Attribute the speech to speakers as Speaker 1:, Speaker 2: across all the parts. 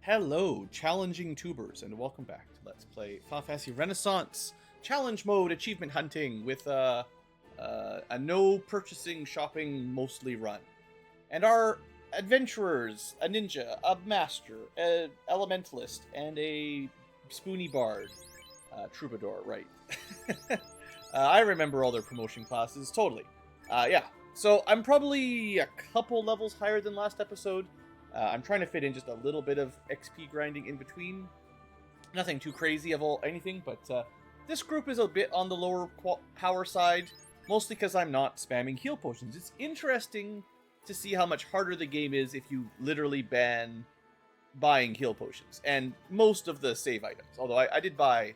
Speaker 1: Hello, challenging tubers, and welcome back to Let's Play Final Fantasy Renaissance Challenge Mode Achievement Hunting with a no purchasing, shopping, mostly run. And our adventurers, a ninja, a master, an elementalist, and a spoony bard. Troubadour, right. I remember all their promotion classes, totally. Yeah, so I'm probably a couple levels higher than last episode. I'm trying to fit in just a little bit of XP grinding in between. Nothing too crazy of anything, but this group is a bit on the lower power side, mostly because I'm not spamming heal potions. It's interesting to see how much harder the game is if you literally ban buying heal potions, and most of the save items. Although I did buy, I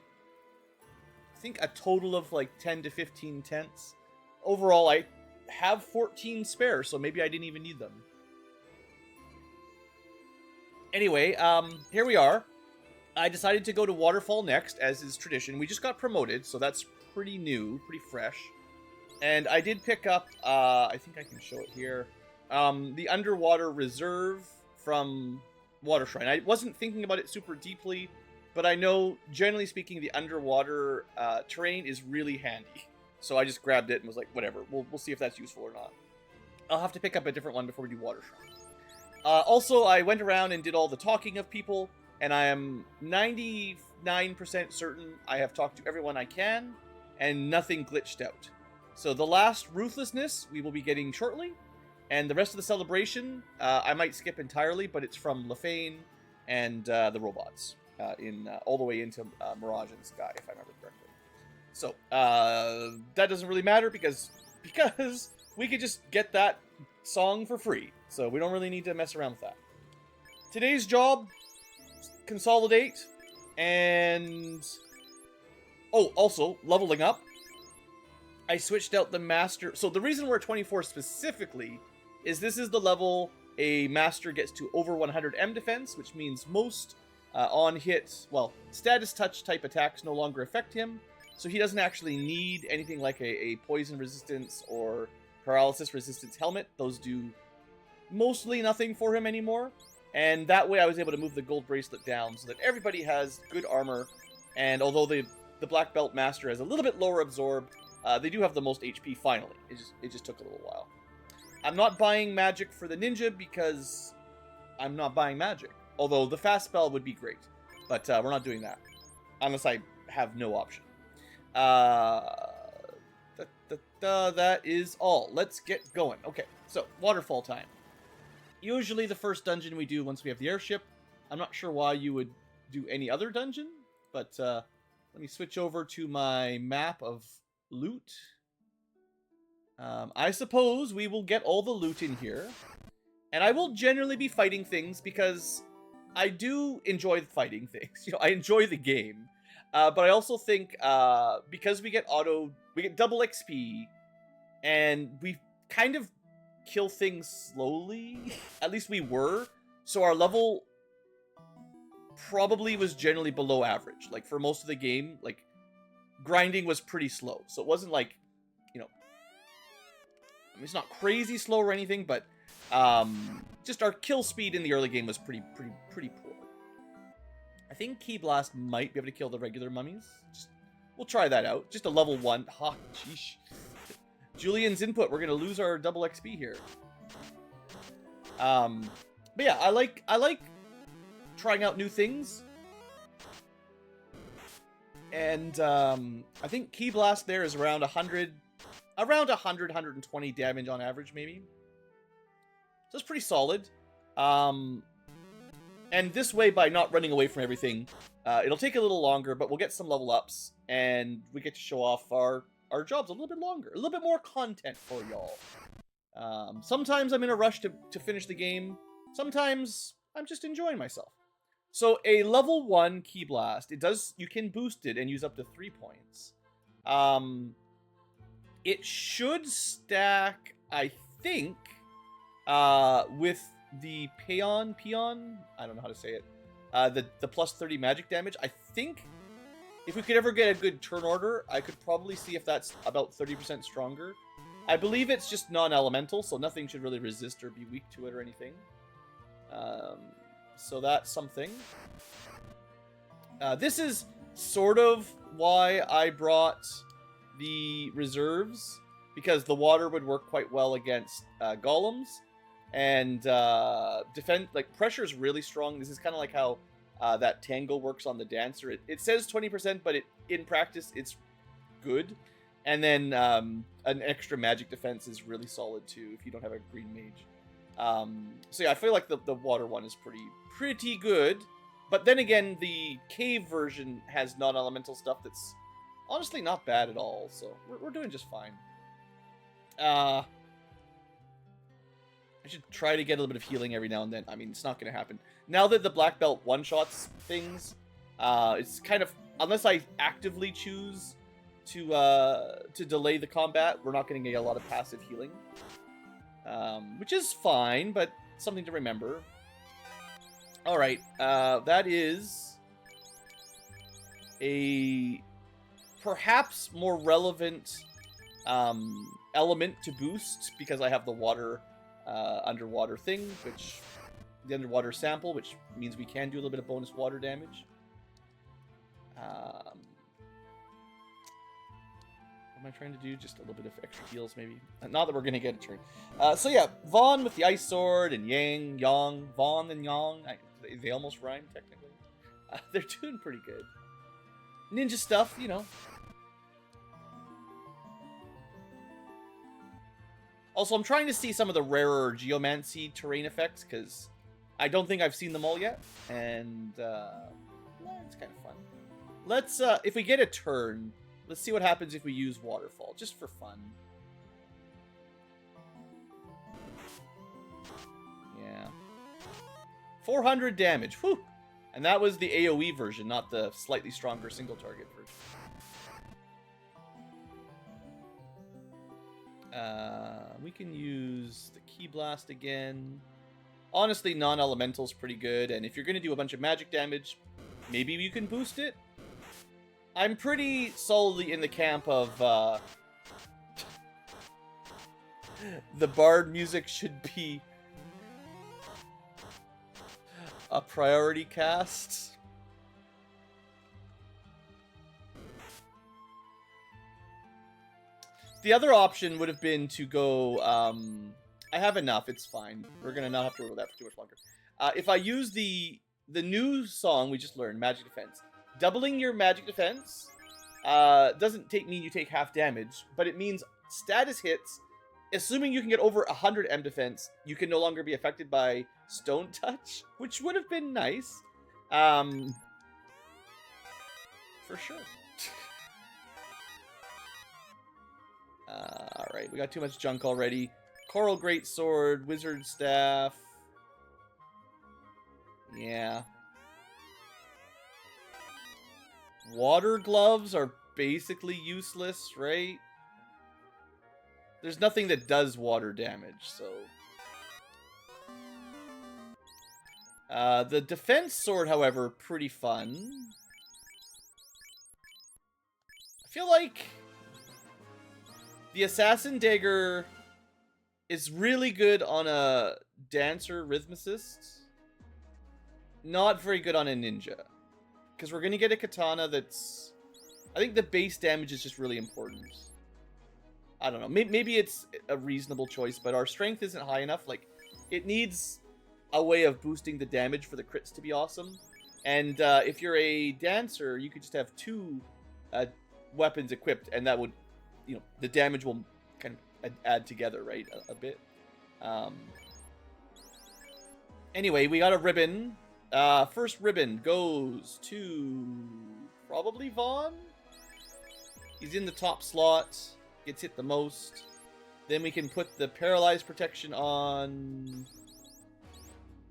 Speaker 1: think, a total of like 10 to 15 tents. Overall, I have 14 spare, so maybe I didn't even need them. Anyway, here we are. I decided to go to Waterfall next, as is tradition. We just got promoted, so that's pretty new, pretty fresh. And I did pick up, I think I can show it here, the Underwater Reserve from Water Shrine. I wasn't thinking about it super deeply, but I know, generally speaking, the underwater terrain is really handy. So I just grabbed it and was like, whatever, we'll see if that's useful or not. I'll have to pick up a different one before we do Water Shrine. Also, I went around and did all the talking of people, and I am 99% certain I have talked to everyone I can, and nothing glitched out. So the last Ruthlessness we will be getting shortly, and the rest of the celebration I might skip entirely, but it's from Lefane and the robots, all the way into Mirage and Sky, if I remember correctly. So, that doesn't really matter, because we could just get that song for free. So we don't really need to mess around with that. Today's job, consolidate, and... oh, also, leveling up. I switched out the master... so the reason we're 24 specifically is this is the level a master gets to over 100 M defense, which means most on-hit, well, status touch type attacks no longer affect him, so he doesn't actually need anything like a poison resistance or paralysis resistance helmet. Those do mostly nothing for him anymore, and that way I was able to move the gold bracelet down so that everybody has good armor, and although the black belt master has a little bit lower absorb, they do have the most HP finally. It just took a little while. I'm not buying magic for the ninja because I'm not buying magic, although the fast spell would be great, but we're not doing that unless I have no option. That is all. Let's get going. Okay, so waterfall time. Usually the first dungeon we do once we have the airship. I'm not sure why you would do any other dungeon, but let me switch over to my map of loot. I suppose we will get all the loot in here, and I will generally be fighting things because I do enjoy fighting things. You know, I enjoy the game, but I also think because we get double XP, and we kind of kill things slowly. At least we were. So our level probably was generally below average. Like, for most of the game, like, grinding was pretty slow. So it wasn't like, you know, I mean, it's not crazy slow or anything, but just our kill speed in the early game was pretty poor. I think Key Blast might be able to kill the regular mummies. We'll try that out. Just a level 1. Ha, sheesh. Julian's input. We're gonna lose our double XP here. But yeah, I like trying out new things. And I think Key Blast there is around 120 damage on average, maybe. So it's pretty solid. And this way, by not running away from everything, it'll take a little longer, but we'll get some level ups, and we get to show off our jobs a little bit longer, a little bit more content for y'all. Sometimes I'm in a rush to finish the game. Sometimes I'm just enjoying myself. So a level 1 Key Blast, you can boost it and use up to 3 points. It should stack, I think, with the Peon, I don't know how to say it, the plus 30 magic damage. I think if we could ever get a good turn order, I could probably see if that's about 30% stronger. I believe it's just non-elemental, so nothing should really resist or be weak to it or anything. So that's something. This is sort of why I brought the reserves, because the water would work quite well against golems, and defend, like, pressure is really strong. This is kind of like how that tangle works on the dancer. It says 20%, but in practice it's good. And then an extra magic defense is really solid too if you don't have a green mage. So yeah, I feel like the water one is pretty good. But then again, the cave version has non-elemental stuff that's honestly not bad at all. So we're doing just fine. I should try to get a little bit of healing every now and then. I mean, it's not going to happen. Now that the black belt one-shots things, it's kind of, unless I actively choose to delay the combat, we're not going to get a lot of passive healing. Which is fine, but something to remember. Alright, that is a perhaps more relevant element to boost, because I have the water underwater thing, which the underwater sample, which means we can do a little bit of bonus water damage. What am I trying to do? Just a little bit of extra heals, maybe. Not that we're going to get a turn. So yeah, Vaughn with the Ice Sword, and Yang, Vaughn and Yang. They almost rhyme, technically. They're doing pretty good. Ninja stuff, you know. Also, I'm trying to see some of the rarer Geomancy terrain effects, because I don't think I've seen them all yet. And, it's kind of fun. Let's, if we get a turn, let's see what happens if we use Waterfall, just for fun. Yeah. 400 damage, whew! And that was the AoE version, not the slightly stronger single target version. We can use the Ki Blast again. Honestly, non-elemental's pretty good, and if you're going to do a bunch of magic damage, maybe you can boost it. I'm pretty solidly in the camp of, the bard music should be a priority cast. The other option would have been to go, I have enough, it's fine. We're gonna not have to worry about that for too much longer. If I use the new song we just learned, Magic Defense, doubling your magic defense doesn't mean you take half damage, but it means status hits, assuming you can get over 100 M defense, you can no longer be affected by Stone Touch, which would have been nice. For sure. Alright, we got too much junk already. Coral Greatsword, Wizard Staff. Yeah. Water Gloves are basically useless, right? There's nothing that does water damage, so... the Defense Sword, however, pretty fun. I feel like the Assassin Dagger is really good on a Dancer Rhythmicist. Not very good on a Ninja. Because we're going to get a Katana that's... I think the base damage is just really important. I don't know. Maybe it's a reasonable choice, but our strength isn't high enough. Like, it needs a way of boosting the damage for the crits to be awesome. And if you're a Dancer, you could just have two weapons equipped, and that would, you know, the damage will kind of add together, right, a bit. Anyway, we got a ribbon. First ribbon goes to probably Vaughn. He's in the top slot, gets hit the most. Then we can put the paralyzed protection on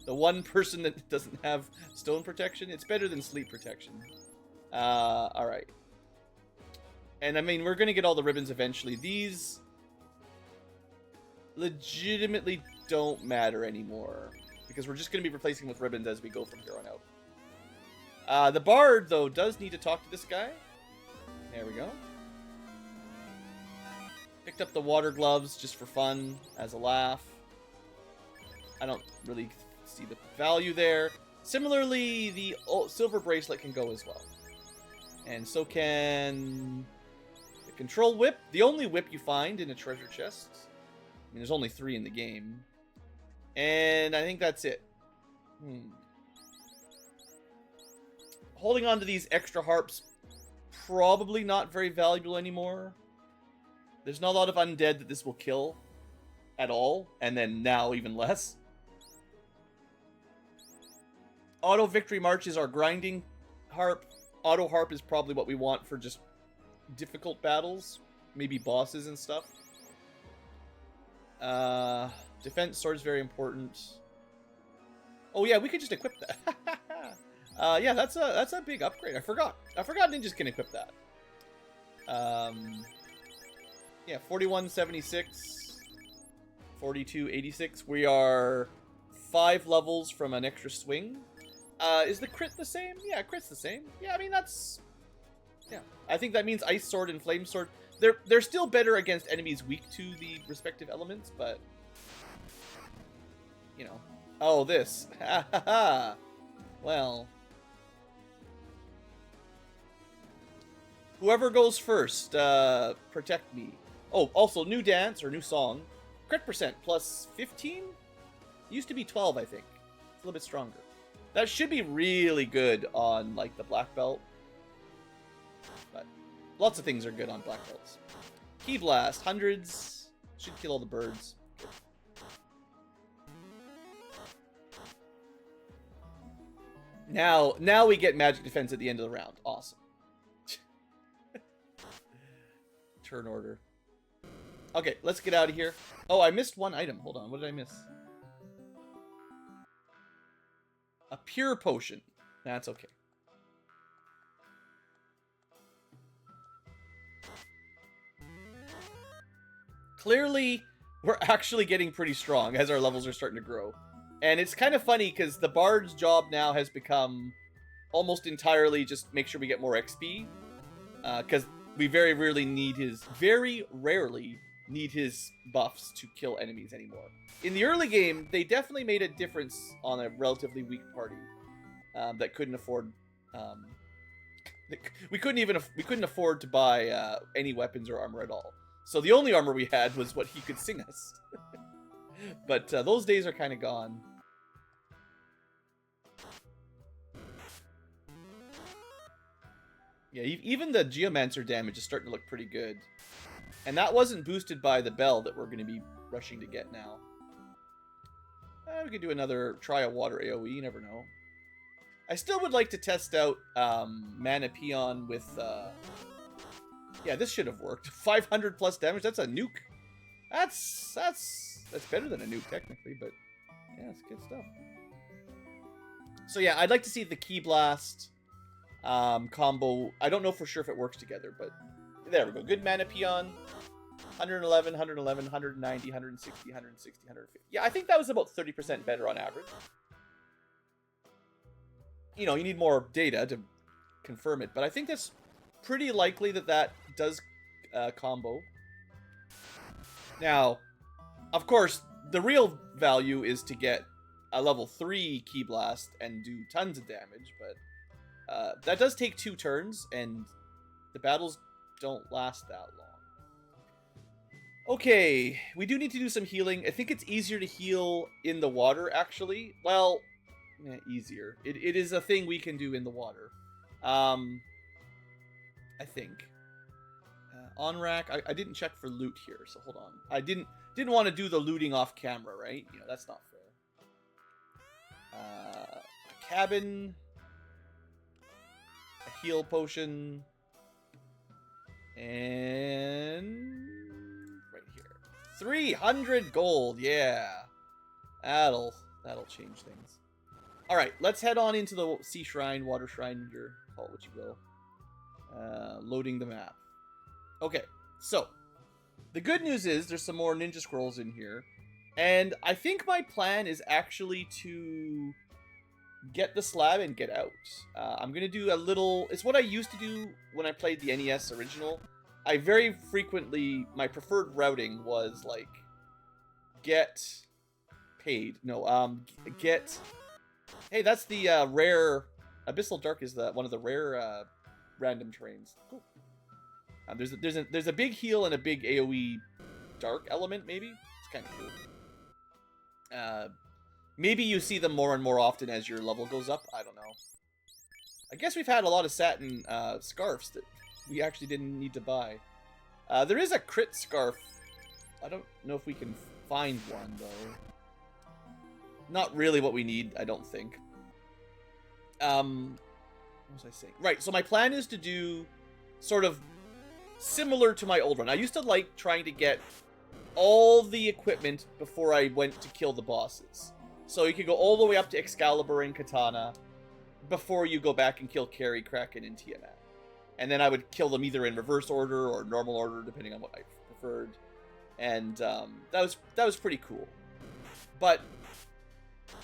Speaker 1: the one person that doesn't have stone protection. It's better than sleep protection. Alright. And I mean, we're going to get all the ribbons eventually. These legitimately don't matter anymore, because we're just going to be replacing with ribbons as we go from here on out. The Bard, though, does need to talk to this guy. There we go. Picked up the Water Gloves just for fun, as a laugh. I don't really see the value there. Similarly, the silver bracelet can go as well. And so can the control whip. The only whip you find in a treasure chest. I mean, there's only 3 in the game. And I think that's it. Holding on to these extra harps, probably not very valuable anymore. There's not a lot of undead that this will kill at all. And then now even less. Auto Victory March is our grinding harp. Auto harp is probably what we want for just difficult battles. Maybe bosses and stuff. Defense sword is very important. Oh yeah, we could just equip that. Yeah, that's a big upgrade. I forgot ninjas can equip that. Yeah, 4176, 4286. We are 5 levels from an extra swing. Is the crit the same? Yeah, crit's the same. Yeah, I mean, that's... Yeah. I think that means Ice Sword and Flame Sword. They're still better against enemies weak to the respective elements, but... You know. Oh, this. Ha ha ha. Well. Whoever goes first, protect me. Oh, also, new dance, or new song. Crit percent plus 15? Used to be 12, I think. It's a little bit stronger. That should be really good on, like, the black belt. But lots of things are good on black belts. Key Blast, hundreds. Should kill all the birds. Now we get magic defense at the end of the round. Awesome. Turn order. Okay, let's get out of here. Oh, I missed one item. Hold on, what did I miss? A pure potion. That's okay. Clearly, we're actually getting pretty strong as our levels are starting to grow. And it's kind of funny because the bard's job now has become almost entirely just make sure we get more XP. Because we very rarely need his buffs to kill enemies anymore. In the early game, they definitely made a difference on a relatively weak party that couldn't afford. We couldn't afford to buy any weapons or armor at all. So the only armor we had was what he could sing us. But those days are kind of gone. Yeah, even the Geomancer damage is starting to look pretty good. And that wasn't boosted by the bell that we're going to be rushing to get now. We could do try a water AoE, you never know. I still would like to test out Mana Peon with... yeah, this should have worked. 500 plus damage, that's a nuke. That's better than a nuke, technically, but yeah, it's good stuff. So yeah, I'd like to see the Key Blast combo. I don't know for sure if it works together, but there we go. Good Mana Peon. 111, 111, 190, 160, 160, 150. Yeah, I think that was about 30% better on average. You know, you need more data to confirm it, but I think that's pretty likely that does combo. Now, of course, the real value is to get a level 3 Key Blast and do tons of damage, but that does take 2 turns, and the battles don't last that long. Okay, we do need to do some healing. I think it's easier to heal in the water, actually. Well, easier. It is a thing we can do in the water. I think. On rack, I didn't check for loot here, so hold on. I didn't want to do the looting off camera, right? You know, that's not fair. A cabin. A heal potion. And... right here. 300 gold, yeah. That'll change things. Alright, let's head on into the sea shrine, water shrine, call it what you will. Loading the map. Okay, so the good news is there's some more ninja scrolls in here, and I think my plan is actually to get the slab and get out. I'm gonna do a little. It's what I used to do when I played the NES original. I very frequently, my preferred routing was like get paid. No, get Hey, that's the rare... Abyssal Dark is one of the rare random terrains. Cool. There's a big heal and a big AoE dark element, maybe? It's kind of cool. Maybe you see them more and more often as your level goes up. I don't know. I guess we've had a lot of satin scarves that we actually didn't need to buy. There is a crit scarf. I don't know if we can find one, though. Not really what we need, I don't think. What was I saying? Right, so my plan is to do sort of similar to my old run. I used to like trying to get all the equipment before I went to kill the bosses. So you could go all the way up to Excalibur and Katana before you go back and kill Carrie, Kraken, and Tiamat. And then I would kill them either in reverse order or normal order, depending on what I preferred. And that was pretty cool. But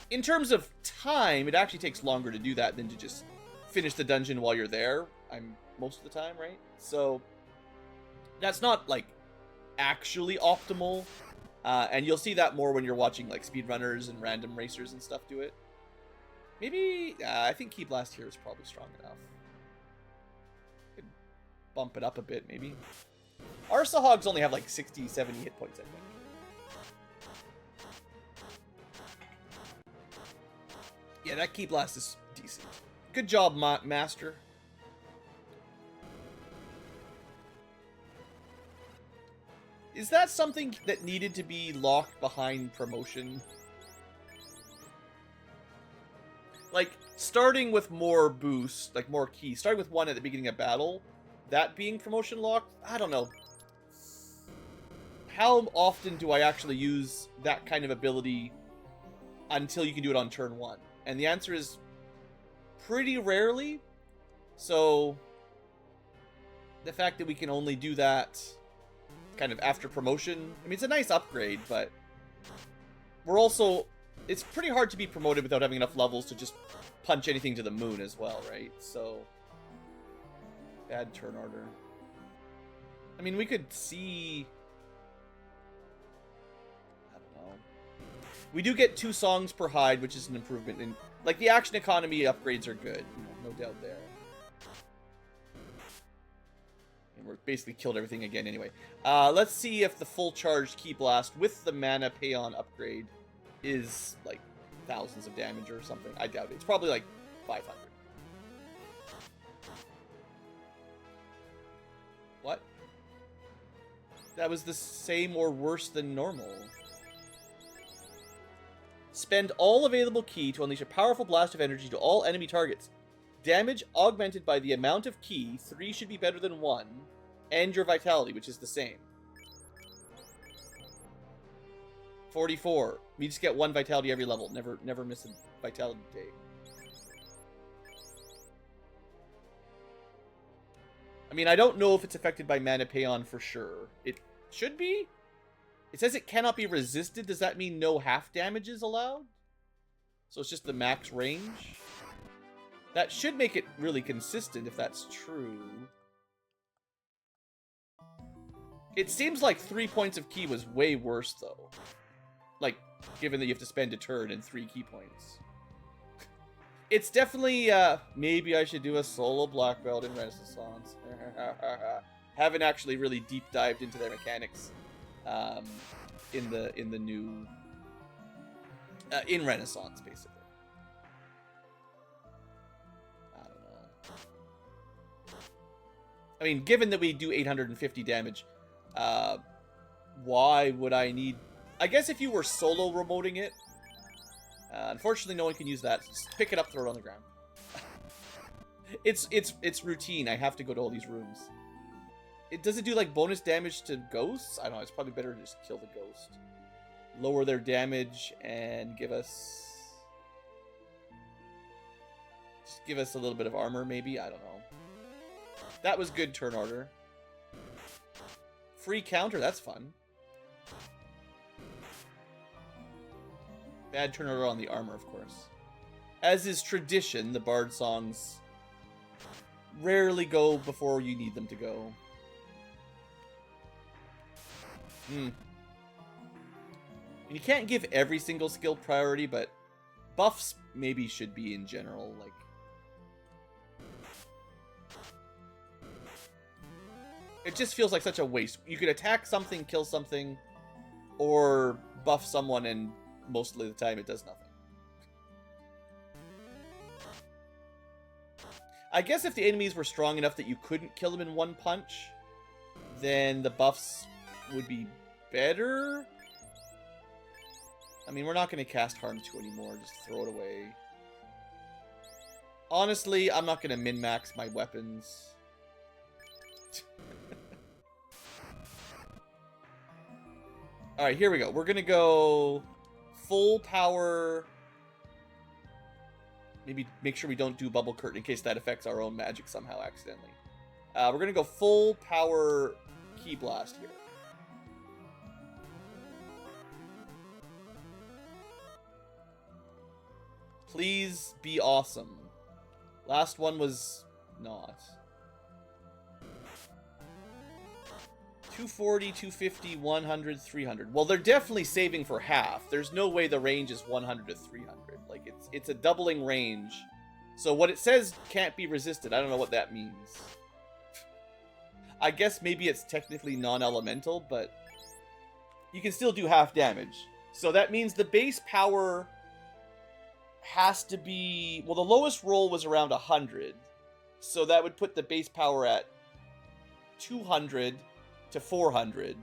Speaker 1: in terms of time, it actually takes longer to do that than to just finish the dungeon while you're there. Most of the time, right? So that's not like actually optimal. And you'll see that more when you're watching like speedrunners and random racers and stuff do it. Maybe I think Key Blast here is probably strong enough. Could bump it up a bit, maybe. Arsa Hogs only have like 60, 70 hit points, I think. Yeah, that Key Blast is decent. Good job, Master. Is that something that needed to be locked behind promotion? Like, starting with more boost, like more keys, starting with one at the beginning of battle, that being promotion locked? I don't know. How often do I actually use that kind of ability until you can do it on turn one? And the answer is pretty rarely. So the fact that we can only do that kind of after promotion, I mean, it's a nice upgrade, but we're also, it's pretty hard to be promoted without having enough levels to just punch anything to the moon as well, right? So bad turn order. I mean, we could see, I don't know. We do get 2 songs per hide, which is an improvement. And like the action economy upgrades are good, no doubt there. And we're basically killed everything again anyway. Let's see if the full charged Key Blast with the mana Payon upgrade is like thousands of damage or something. I doubt it. It's probably like 500. What? That was the same or worse than normal. Spend all available ki to unleash a powerful blast of energy to all enemy targets. Damage augmented by the amount of ki. 3 should be better than 1. And your vitality, which is the same. 44. We just get 1 vitality every level. Never miss a vitality day. I mean, I don't know if it's affected by Mana Payon for sure. It should be. It says it cannot be resisted. Does that mean no half damage is allowed? So it's just the max range? That should make it really consistent if that's true. It seems like 3 points of ki was way worse, though. Like, given that you have to spend a turn and 3 ki points. It's definitely, maybe I should do a solo black belt in Renaissance. Haven't actually really deep dived into their mechanics in the new in Renaissance, basically. I don't know. I mean, given that we do 850 damage, why would I need? I guess if you were solo remoting it. Unfortunately, no one can use that. Just pick it up, throw it on the ground. It's routine. I have to go to all these rooms. Does it do like bonus damage to ghosts? I don't know. It's probably better to just kill the ghost. Lower their damage and give us a little bit of armor, maybe. I don't know. That was good turn order. Free counter. That's fun. Bad turn order on the armor, of course. As is tradition, the bard songs rarely go before you need them to go. And you can't give every single skill priority, but buffs maybe should be in general. Like, it just feels like such a waste. You could attack something, kill something, or buff someone, and most of the time it does nothing. I guess if the enemies were strong enough that you couldn't kill them in one punch, then the buffs would be better. I mean, we're not going to cast Harm 2 anymore. Just throw it away. Honestly, I'm not going to min-max my weapons. Alright, here we go. We're going to go full power. Maybe make sure we don't do Bubble Curtain in case that affects our own magic somehow accidentally. We're going to go full power Ki Blast here. Please be awesome. Last one was not. 240, 250, 100, 300. Well, they're definitely saving for half. There's no way the range is 100 to 300. Like, it's a doubling range. So what it says can't be resisted. I don't know what that means. I guess maybe it's technically non-elemental, but you can still do half damage. So that means the base power has to be... Well, the lowest roll was around 100. So that would put the base power at 200 to 400,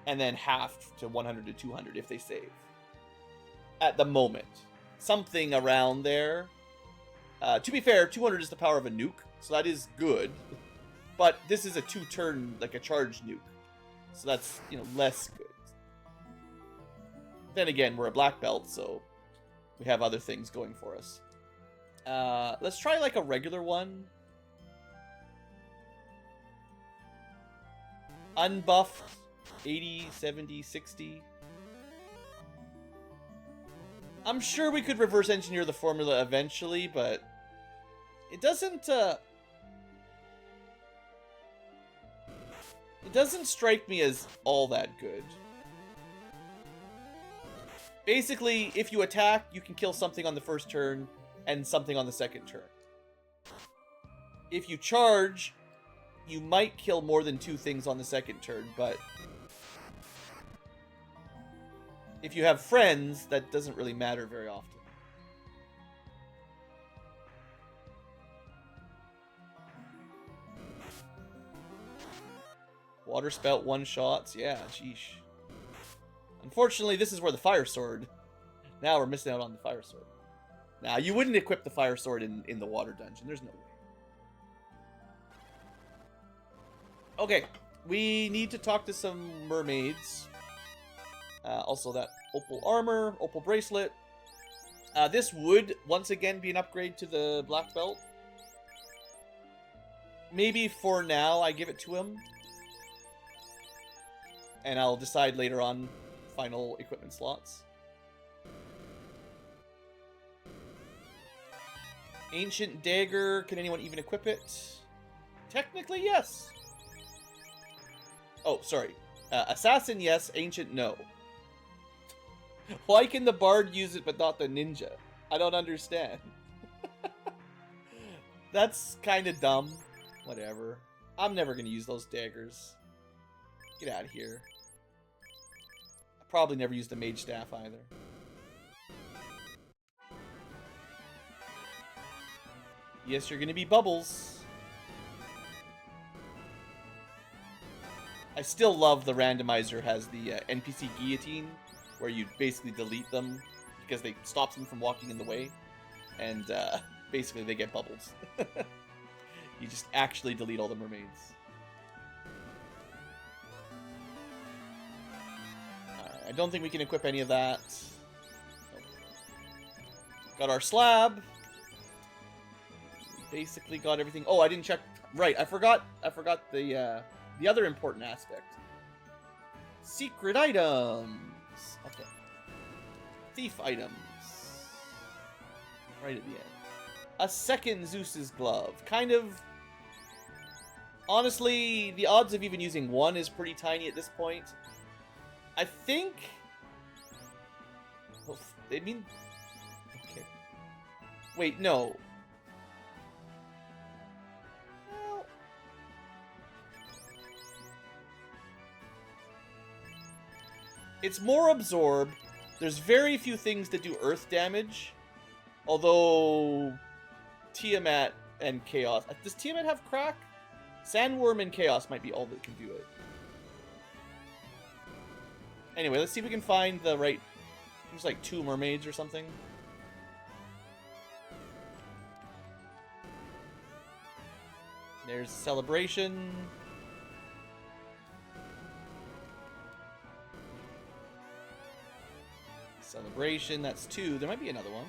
Speaker 1: and then half to 100 to 200 if they save. At the moment. Something around there. To be fair, 200 is the power of a nuke, so that is good. But this is a 2-turn, like a charged nuke. So that's, you know, less good. Then again, we're a black belt, so we have other things going for us. Let's try like a regular one. Unbuffed, 80, 70, 60. I'm sure we could reverse engineer the formula eventually, but it doesn't strike me as all that good. Basically, if you attack, you can kill something on the first turn and something on the second turn. If you charge, you might kill more than 2 things on the second turn, but if you have friends, that doesn't really matter very often. Water spout one-shots, yeah, sheesh. Unfortunately, this is where the fire sword... Now we're missing out on the fire sword. Now, you wouldn't equip the fire sword in the water dungeon. There's no way. Okay, we need to talk to some mermaids. Also that opal armor, opal bracelet. This would, once again, be an upgrade to the black belt. Maybe for now I give it to him. And I'll decide later on final equipment slots. Ancient dagger, can anyone even equip it? Technically, yes. Oh, sorry. Assassin, yes. Ancient, no. Why can the bard use it but not the ninja? I don't understand. That's kind of dumb. Whatever. I'm never going to use those daggers. Get out of here. I probably never used the mage staff either. Yes, you're going to be Bubbles. I still love the randomizer has the NPC guillotine, where you basically delete them because they stops them from walking in the way, and basically they get bubbles. You just actually delete all the mermaids. I don't think we can equip any of that. Nope. Got our slab. Basically got everything. Oh, I didn't check. Right, I forgot the other important aspect. Secret items. Okay. Thief items. Right at the end. A second Zeus's glove. Kind of... Honestly, the odds of even using one is pretty tiny at this point. I think... Well, I mean... Okay. Wait, no. Well, it's more absorb. There's very few things that do earth damage. Although Tiamat and Chaos. Does Tiamat have crack? Sandworm and Chaos might be all that can do it. Anyway, let's see if we can find the right... There's like 2 mermaids or something. There's Celebration. Celebration, that's 2. There might be another one.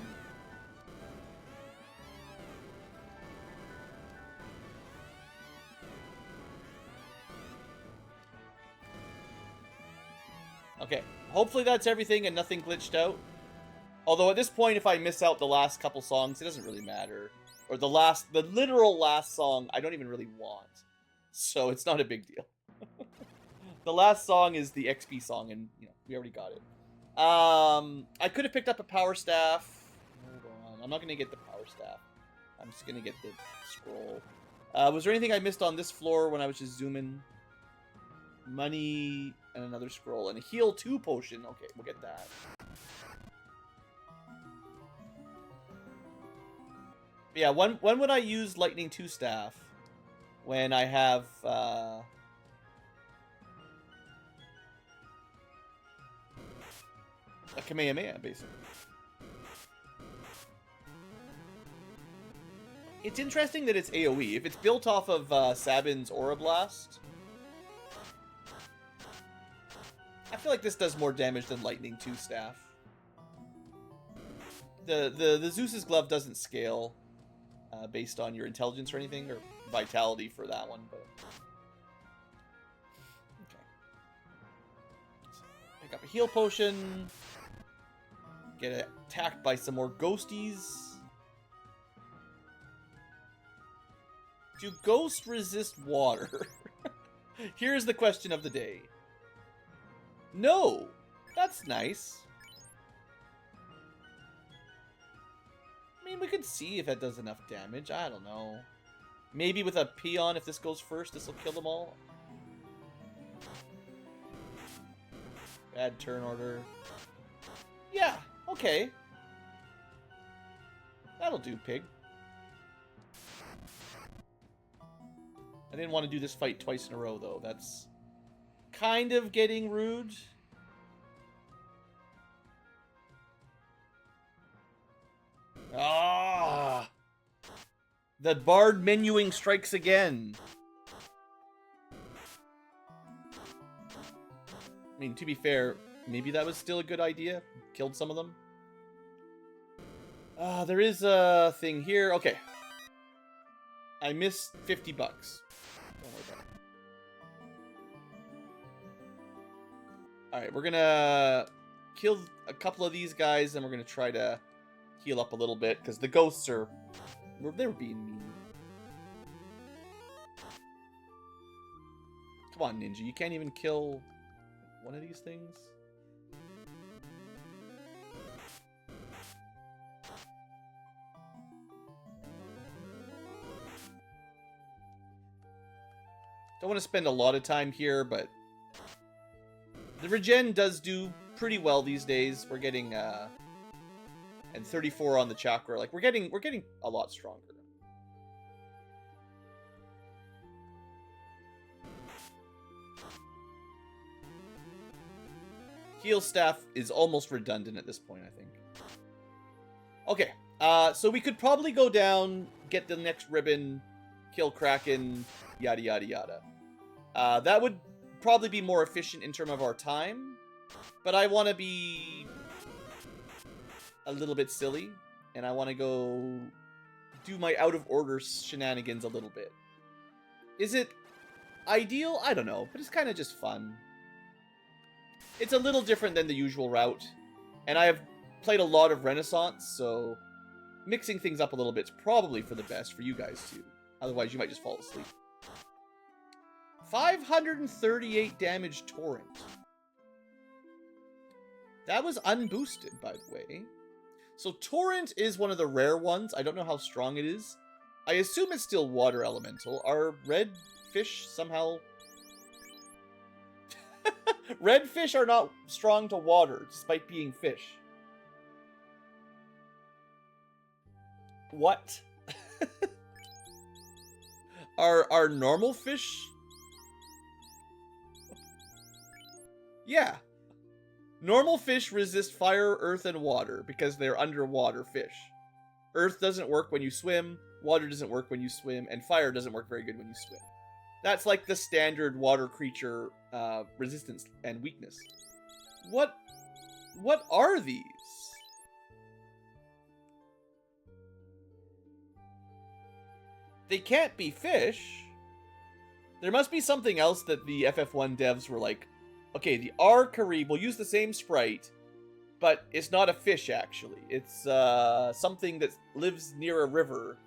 Speaker 1: Okay, hopefully that's everything and nothing glitched out. Although at this point, if I miss out the last couple songs, it doesn't really matter. Or the literal last song, I don't even really want. So it's not a big deal. The last song is the XP song, and you know, we already got it. I could have picked up a power staff. Hold on, I'm not gonna get the power staff. I'm just gonna get the scroll. Was there anything I missed on this floor when I was just zooming? Money and another scroll and a heal 2 potion. Okay, we'll get that. Yeah, when would I use Lightning 2 staff? When I have a Kamehameha, basically. It's interesting that it's AoE. If it's built off of Sabin's Aura Blast, I feel like this does more damage than Lightning 2 staff. The Zeus's Glove doesn't scale based on your intelligence or anything, or vitality for that one, but... Okay. So, pick up a heal potion. Get attacked by some more ghosties. Do ghosts resist water? Here's the question of the day. No! That's nice. I mean, we could see if that does enough damage. I don't know. Maybe with a peon, if this goes first, this will kill them all. Bad turn order. Yeah, okay. That'll do, pig. I didn't want to do this fight twice in a row, though. That's kind of getting rude. Ah! The bard menuing strikes again. I mean, to be fair, maybe that was still a good idea. Killed some of them. There is a thing here. Okay. I missed 50 bucks. Don't worry about it. Alright, we're gonna kill a couple of these guys, and we're gonna try to heal up a little bit, because the ghosts are... They're being mean. Come on, Ninja. You can't even kill one of these things? Don't want to spend a lot of time here, but the regen does do pretty well these days. We're getting and 34 on the chakra. Like we're getting a lot stronger. Heal staff is almost redundant at this point, I think. Okay, so we could probably go down, get the next ribbon, kill Kraken, yada yada yada. That would probably be more efficient in terms of our time, but I want to be a little bit silly, and I want to go do my out-of-order shenanigans a little bit. Is it ideal? I don't know, but it's kind of just fun. It's a little different than the usual route, and I have played a lot of Renaissance, so mixing things up a little bit is probably for the best for you guys too. Otherwise, you might just fall asleep. 538 damage torrent. That was unboosted, by the way. So Torrent is one of the rare ones. I don't know how strong it is. I assume it's still water elemental. Are red fish somehow... Red fish are not strong to water, despite being fish. What? Are normal fish? Yeah. Normal fish resist fire, earth, and water because they're underwater fish. Earth doesn't work when you swim, water doesn't work when you swim, and fire doesn't work very good when you swim. That's like the standard water creature resistance and weakness. What are these? They can't be fish. There must be something else that the FF1 devs were like, okay, the Arkarib will use the same sprite, but it's not a fish, actually. It's something that lives near a river,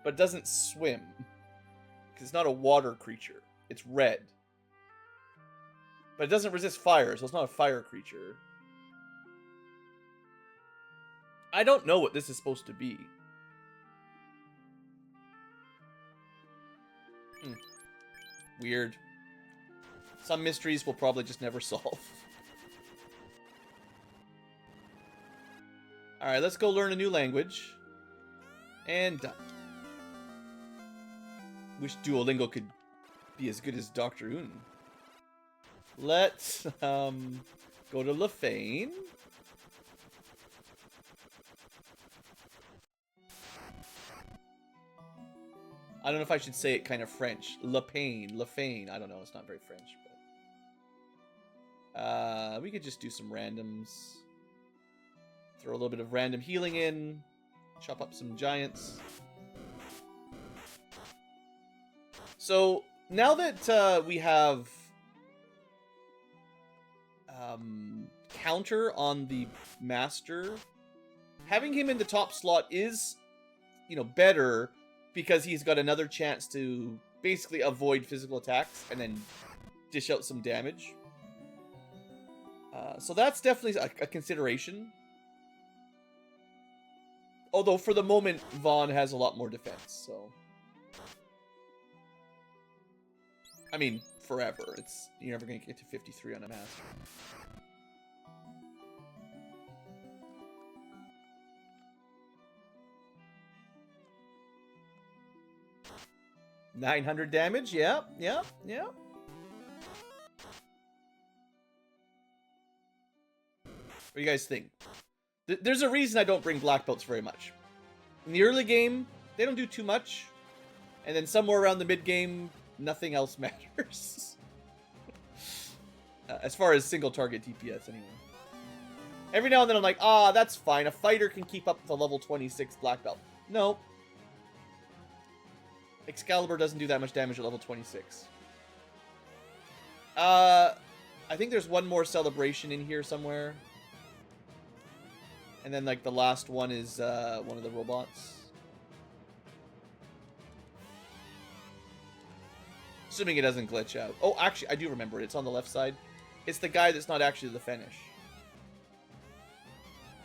Speaker 1: but doesn't swim. Because it's not a water creature. It's red. But it doesn't resist fire, so it's not a fire creature. I don't know what this is supposed to be. Weird. Some mysteries we'll probably just never solve. Alright, let's go learn a new language. And done. Wish Duolingo could be as good as Dr. Un. Let's go to Lefane. I don't know if I should say it kind of French. Lefane. I don't know. It's not very French. But we could just do some randoms. Throw a little bit of random healing in. Chop up some giants. So, now that we have counter on the master, having him in the top slot is, better because he's got another chance to basically avoid physical attacks and then dish out some damage. So that's definitely a consideration. Although for the moment, Vaughn has a lot more defense, so... I mean, forever. You're never going to get to 53 on a master. $900 damage, yeah. What do you guys think? There's a reason I don't bring black belts very much. In the early game, they don't do too much. And then somewhere around the mid-game, nothing else matters. As far as single target DPS, anyway. Every now and then I'm like, that's fine. A fighter can keep up with a level 26 black belt. No. Excalibur doesn't do that much damage at level 26. I think there's one more celebration in here somewhere. And then, like, the last one is one of the robots. Assuming it doesn't glitch out. Oh, actually, I do remember it. It's on the left side. It's the guy that's not actually the finish.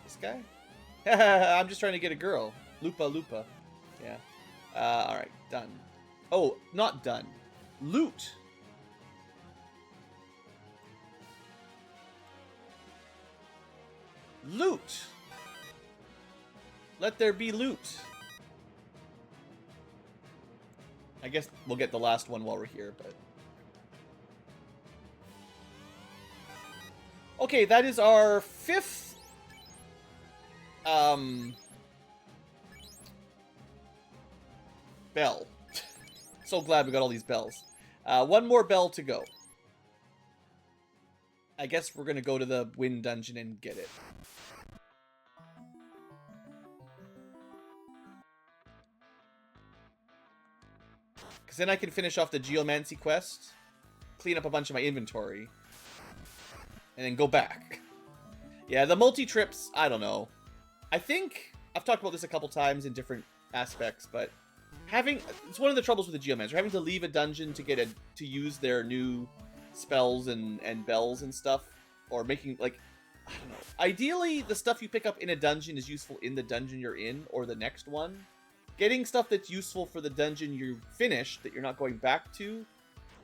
Speaker 1: This guy? I'm just trying to get a girl. Lupa. Yeah. Alright, done. Oh, not done. Loot. Loot. Let there be loot. I guess we'll get the last one while we're here, but... Okay, that is our 5th... bell. So glad we got all these bells. One more bell to go. I guess we're gonna go to the Wind Dungeon and get it. Because then I can finish off the Geomancy quest, clean up a bunch of my inventory, and then go back. Yeah, the multi-trips, I don't know. I think, I've talked about this a couple times in different aspects, but it's one of the troubles with the Geomancer, having to leave a dungeon to use their new spells and bells and stuff, or making, like, I don't know. Ideally, the stuff you pick up in a dungeon is useful in the dungeon you're in, or the next one. Getting stuff that's useful for the dungeon you finished, that you're not going back to,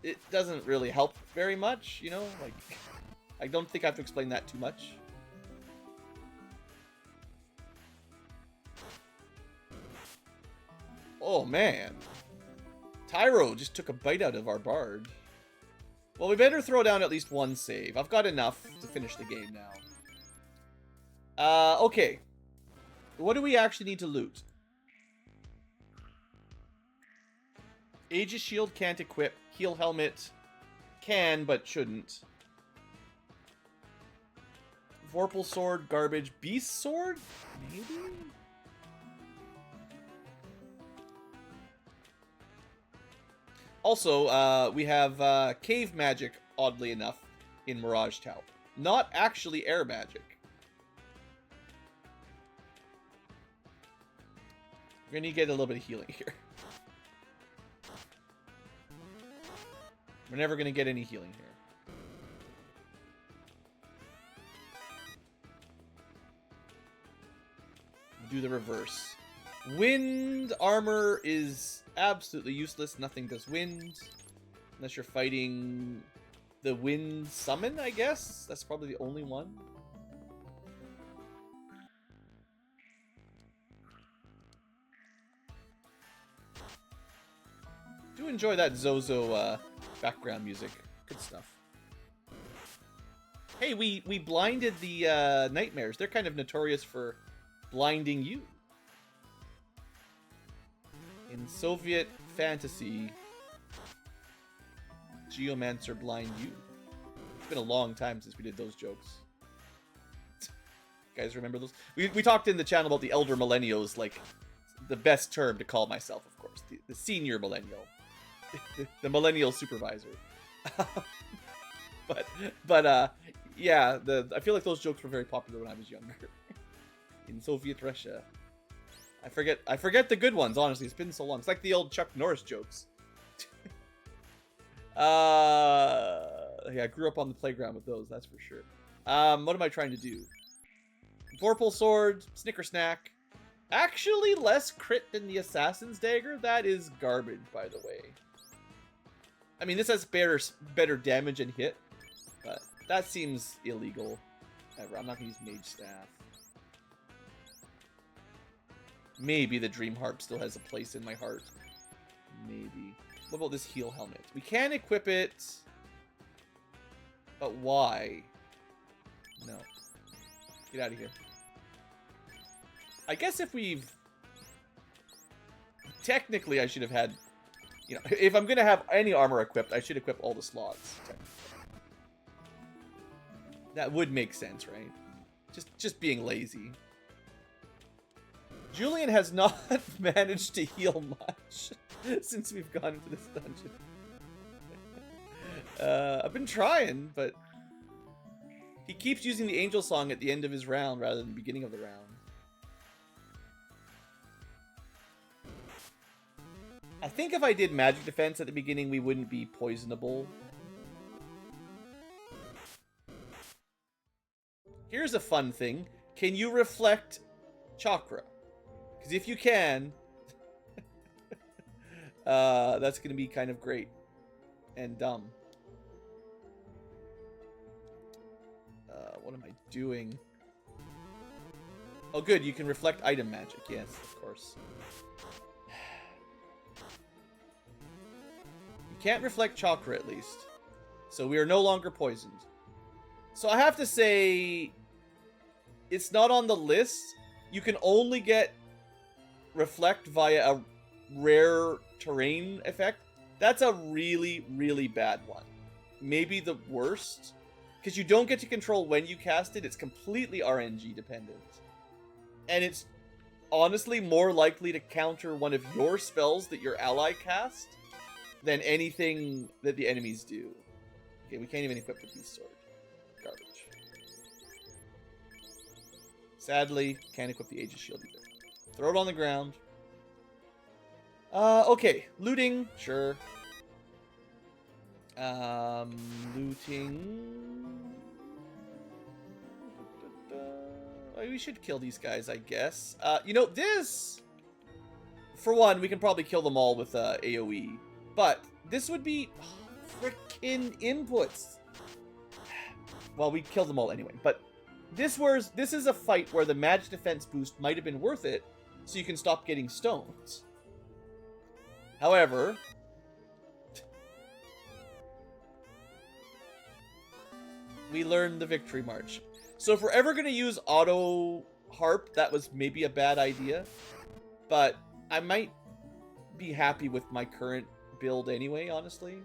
Speaker 1: it doesn't really help very much, you know? Like, I don't think I have to explain that too much. Oh, man. Tyro just took a bite out of our bard. Well, we better throw down at least one save. I've got enough to finish the game now. Okay. What do we actually need to loot? Aegis Shield can't equip. Heal Helmet can, but shouldn't. Vorpal Sword, garbage. Beast Sword? Maybe? Also, we have cave magic, oddly enough, in Mirage Tau. Not actually air magic. We're gonna need to get a little bit of healing here. We're never gonna get any healing here. Do the reverse. Wind armor is absolutely useless. Nothing does wind. Unless you're fighting the wind summon, I guess. That's probably the only one. Do enjoy that Zozo background music. Good stuff. Hey, we blinded the nightmares. They're kind of notorious for blinding you. In Soviet fantasy, Geomancer blind you. It's been a long time since we did those jokes. You guys remember those? We talked in the channel about the elder millennials, like the best term to call myself, of course. The senior millennial. The millennial supervisor. but yeah, I feel like those jokes were very popular when I was younger. In Soviet Russia. I forget the good ones, honestly. It's been so long. It's like the old Chuck Norris jokes. Yeah, I grew up on the playground with those, that's for sure. What am I trying to do? Vorpal Sword, Snicker Snack. Actually, less crit than the Assassin's Dagger. That is garbage, by the way. I mean, this has better damage and hit, but that seems illegal. I'm not going to use Mage Staff. Maybe the Dream Harp still has a place in my heart. Maybe. What about this Heal Helmet? We can equip it, but why? No. Get out of here. I guess if we've... Technically, I should have had... You know, if I'm going to have any armor equipped, I should equip all the slots. That would make sense, right? Just being lazy. Julian has not managed to heal much since we've gone into this dungeon. I've been trying, but he keeps using the angel song at the end of his round rather than the beginning of the round. I think if I did magic defense at the beginning, we wouldn't be poisonable. Here's a fun thing. Can you reflect chakra? Because if you can, that's going to be kind of great and dumb. What am I doing? Oh, good. You can reflect item magic. Yes, of course. You can't reflect chakra, at least. So we are no longer poisoned. So I have to say, it's not on the list. You can only get reflect via a rare terrain effect. That's a really, really bad one. Maybe the worst. Because you don't get to control when you cast it. It's completely RNG dependent. And it's honestly more likely to counter one of your spells that your ally cast than anything that the enemies do. Okay, we can't even equip the Beast Sword. Garbage. Sadly, can't equip the Aegis Shield either. Throw it on the ground. Okay. Looting. Sure. Looting. we should kill these guys, I guess. You know, this... For one, we can probably kill them all with AoE. But this would be... frickin' inputs. Well, we killed them all anyway. But this is a fight where the magic defense boost might have been worth it, so you can stop getting stones. However... we learned the victory march. So if we're ever going to use auto harp, that was maybe a bad idea. But I might be happy with my current build anyway, honestly.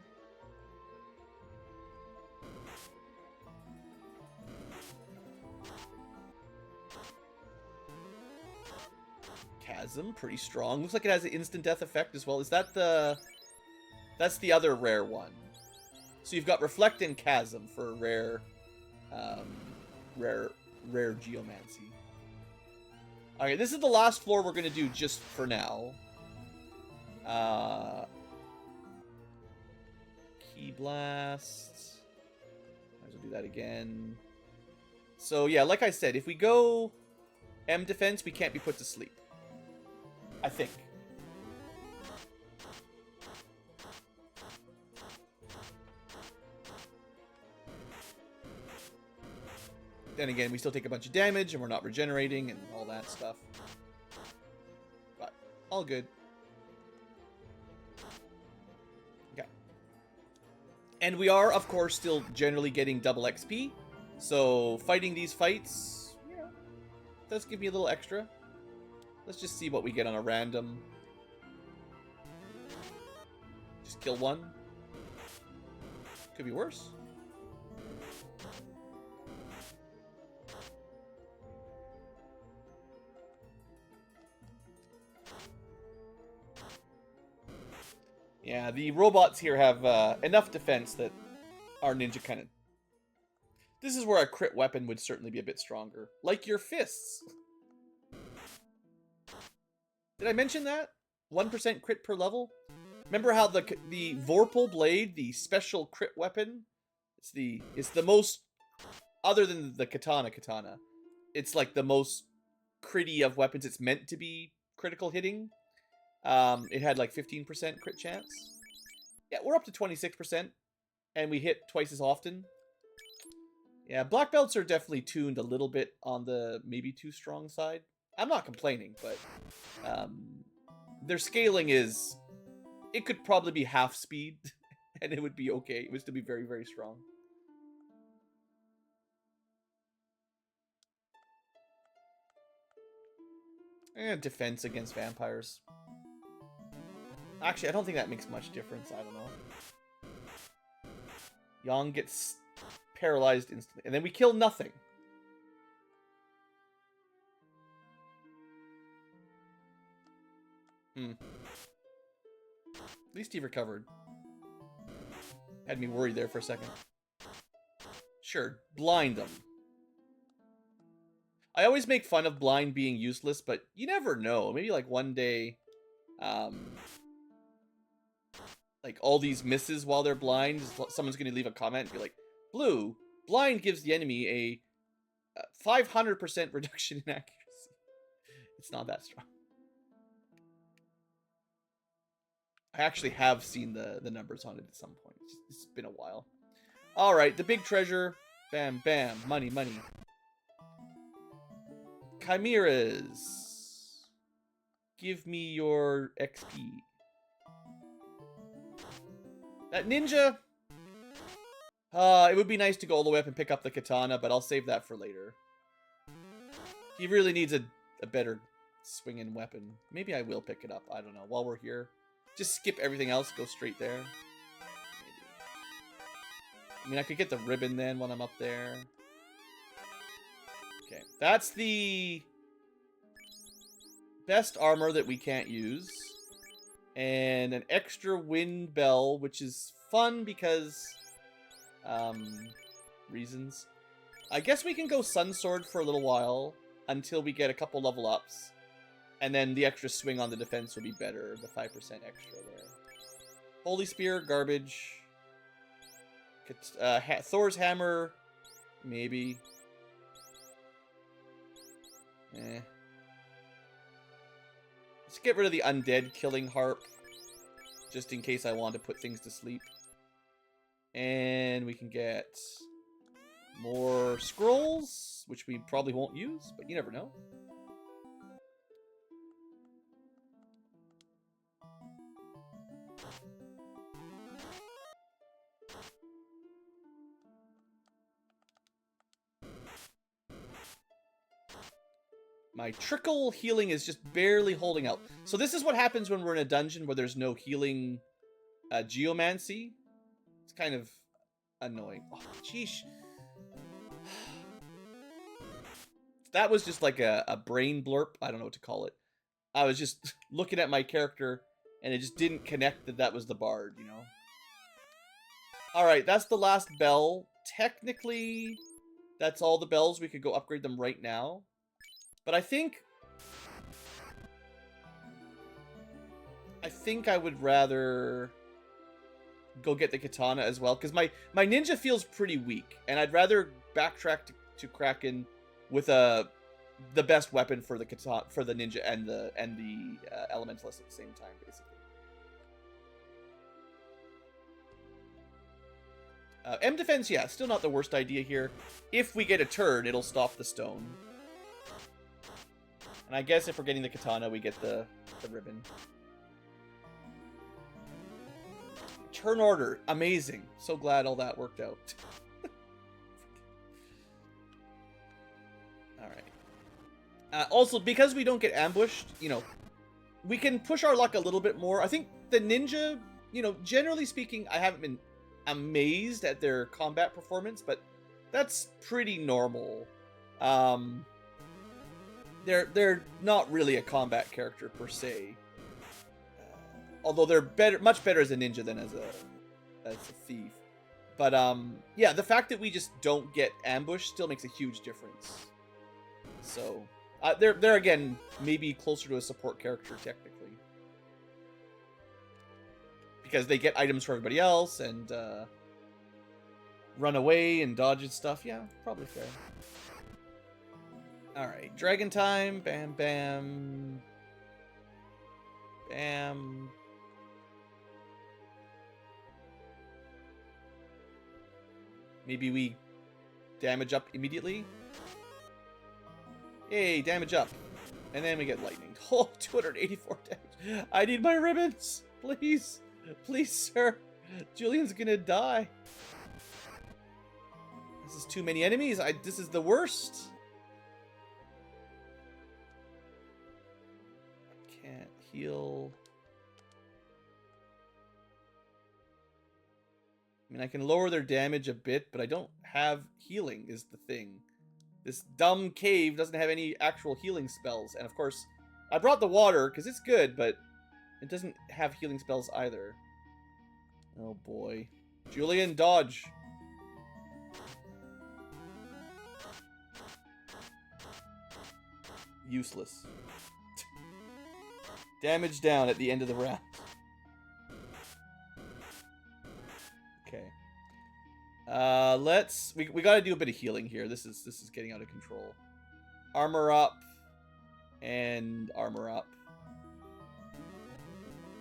Speaker 1: Chasm, pretty strong. Looks like it has an instant death effect as well. Is that the... That's the other rare one. So you've got Reflect and Chasm for rare... rare geomancy. Okay, this is the last floor we're gonna do just for now. Key Blast. Might as well do that again. So yeah, like I said, if we go M defense, we can't be put to sleep. I think. Then again, we still take a bunch of damage, and we're not regenerating, and all that stuff. But, all good. Okay. And we are, of course, still generally getting double XP. So, fighting these fights, yeah, does give me a little extra. Let's just see what we get on a random. Just kill one. Could be worse. Yeah, the robots here have enough defense that our ninja kind of... This is where a crit weapon would certainly be a bit stronger. Like your fists. Did I mention that? 1% crit per level? Remember how the Vorpal Blade, the special crit weapon, it's the most, other than the katana, it's like the most critty of weapons. It's meant to be critical hitting. It had like 15% crit chance. Yeah, we're up to 26%, and we hit twice as often. Yeah, black belts are definitely tuned a little bit on the maybe too strong side. I'm not complaining, but their scaling is... It could probably be half speed, and it would be okay. It would still be very, very strong. And defense against vampires. Actually, I don't think that makes much difference. I don't know. Yang gets paralyzed instantly. And then we kill nothing. At least he recovered. Had me worried there for a second. Sure, blind them. I always make fun of blind being useless, but you never know. Maybe like one day... like all these misses while they're blind, someone's going to leave a comment and be like, Blue, blind gives the enemy a 500% reduction in accuracy. It's not that strong. I actually have seen the numbers on it at some point. It's been a while. Alright, the big treasure. Bam, bam. Money, money. Chimeras. Give me your XP. That ninja... it would be nice to go all the way up and pick up the katana, but I'll save that for later. He really needs a better swinging weapon. Maybe I will pick it up. I don't know. While we're here. Just skip everything else. Go straight there. Maybe. I mean, I could get the ribbon then when I'm up there. Okay. That's the best armor that we can't use. And an extra wind bell, which is fun because... reasons. I guess we can go Sun Sword for a little while until we get a couple level ups. And then the extra swing on the defense will be better. The 5% extra there. Holy Spear, garbage. Thor's Hammer, maybe. Eh. Let's get rid of the undead killing harp. Just in case I want to put things to sleep. And we can get more scrolls, which we probably won't use, but you never know. My trickle healing is just barely holding out. So this is what happens when we're in a dungeon where there's no healing geomancy. It's kind of annoying. Oh, jeez. That was just like a brain blurp. I don't know what to call it. I was just looking at my character, and it just didn't connect that was the bard, you know? Alright, that's the last bell. Technically, that's all the bells. We could go upgrade them right now. But I think I would rather go get the katana as well, because my ninja feels pretty weak, and I'd rather backtrack to Kraken with the best weapon for the katana, for the ninja and the elementalist at the same time, basically. M defense, yeah, still not the worst idea here. If we get a turn, it'll stop the stone. And I guess if we're getting the katana, we get the ribbon. Turn order. Amazing. So glad all that worked out. Alright. Also, because we don't get ambushed, you know, we can push our luck a little bit more. I think the ninja, you know, generally speaking, I haven't been amazed at their combat performance, but that's pretty normal. They're not really a combat character per se, although they're much better as a ninja than as a thief. But yeah, the fact that we just don't get ambushed still makes a huge difference. So they're again maybe closer to a support character technically, because they get items for everybody else and run away and dodge and stuff. Yeah, probably fair. Alright, dragon time. Bam, bam. Bam. Maybe we damage up immediately. Yay, damage up. And then we get lightning. Oh, 284 damage. I need my ribbons. Please. Please, sir. Julian's gonna die. This is too many enemies. This is the worst. Can't heal. I mean, I can lower their damage a bit, but I don't have healing is the thing. This dumb cave doesn't have any actual healing spells. And of course, I brought the water because it's good, but it doesn't have healing spells either. Oh boy. Julian, dodge. Useless. Damage down at the end of the round. Okay. We gotta do a bit of healing here. This is getting out of control. Armor up. And armor up.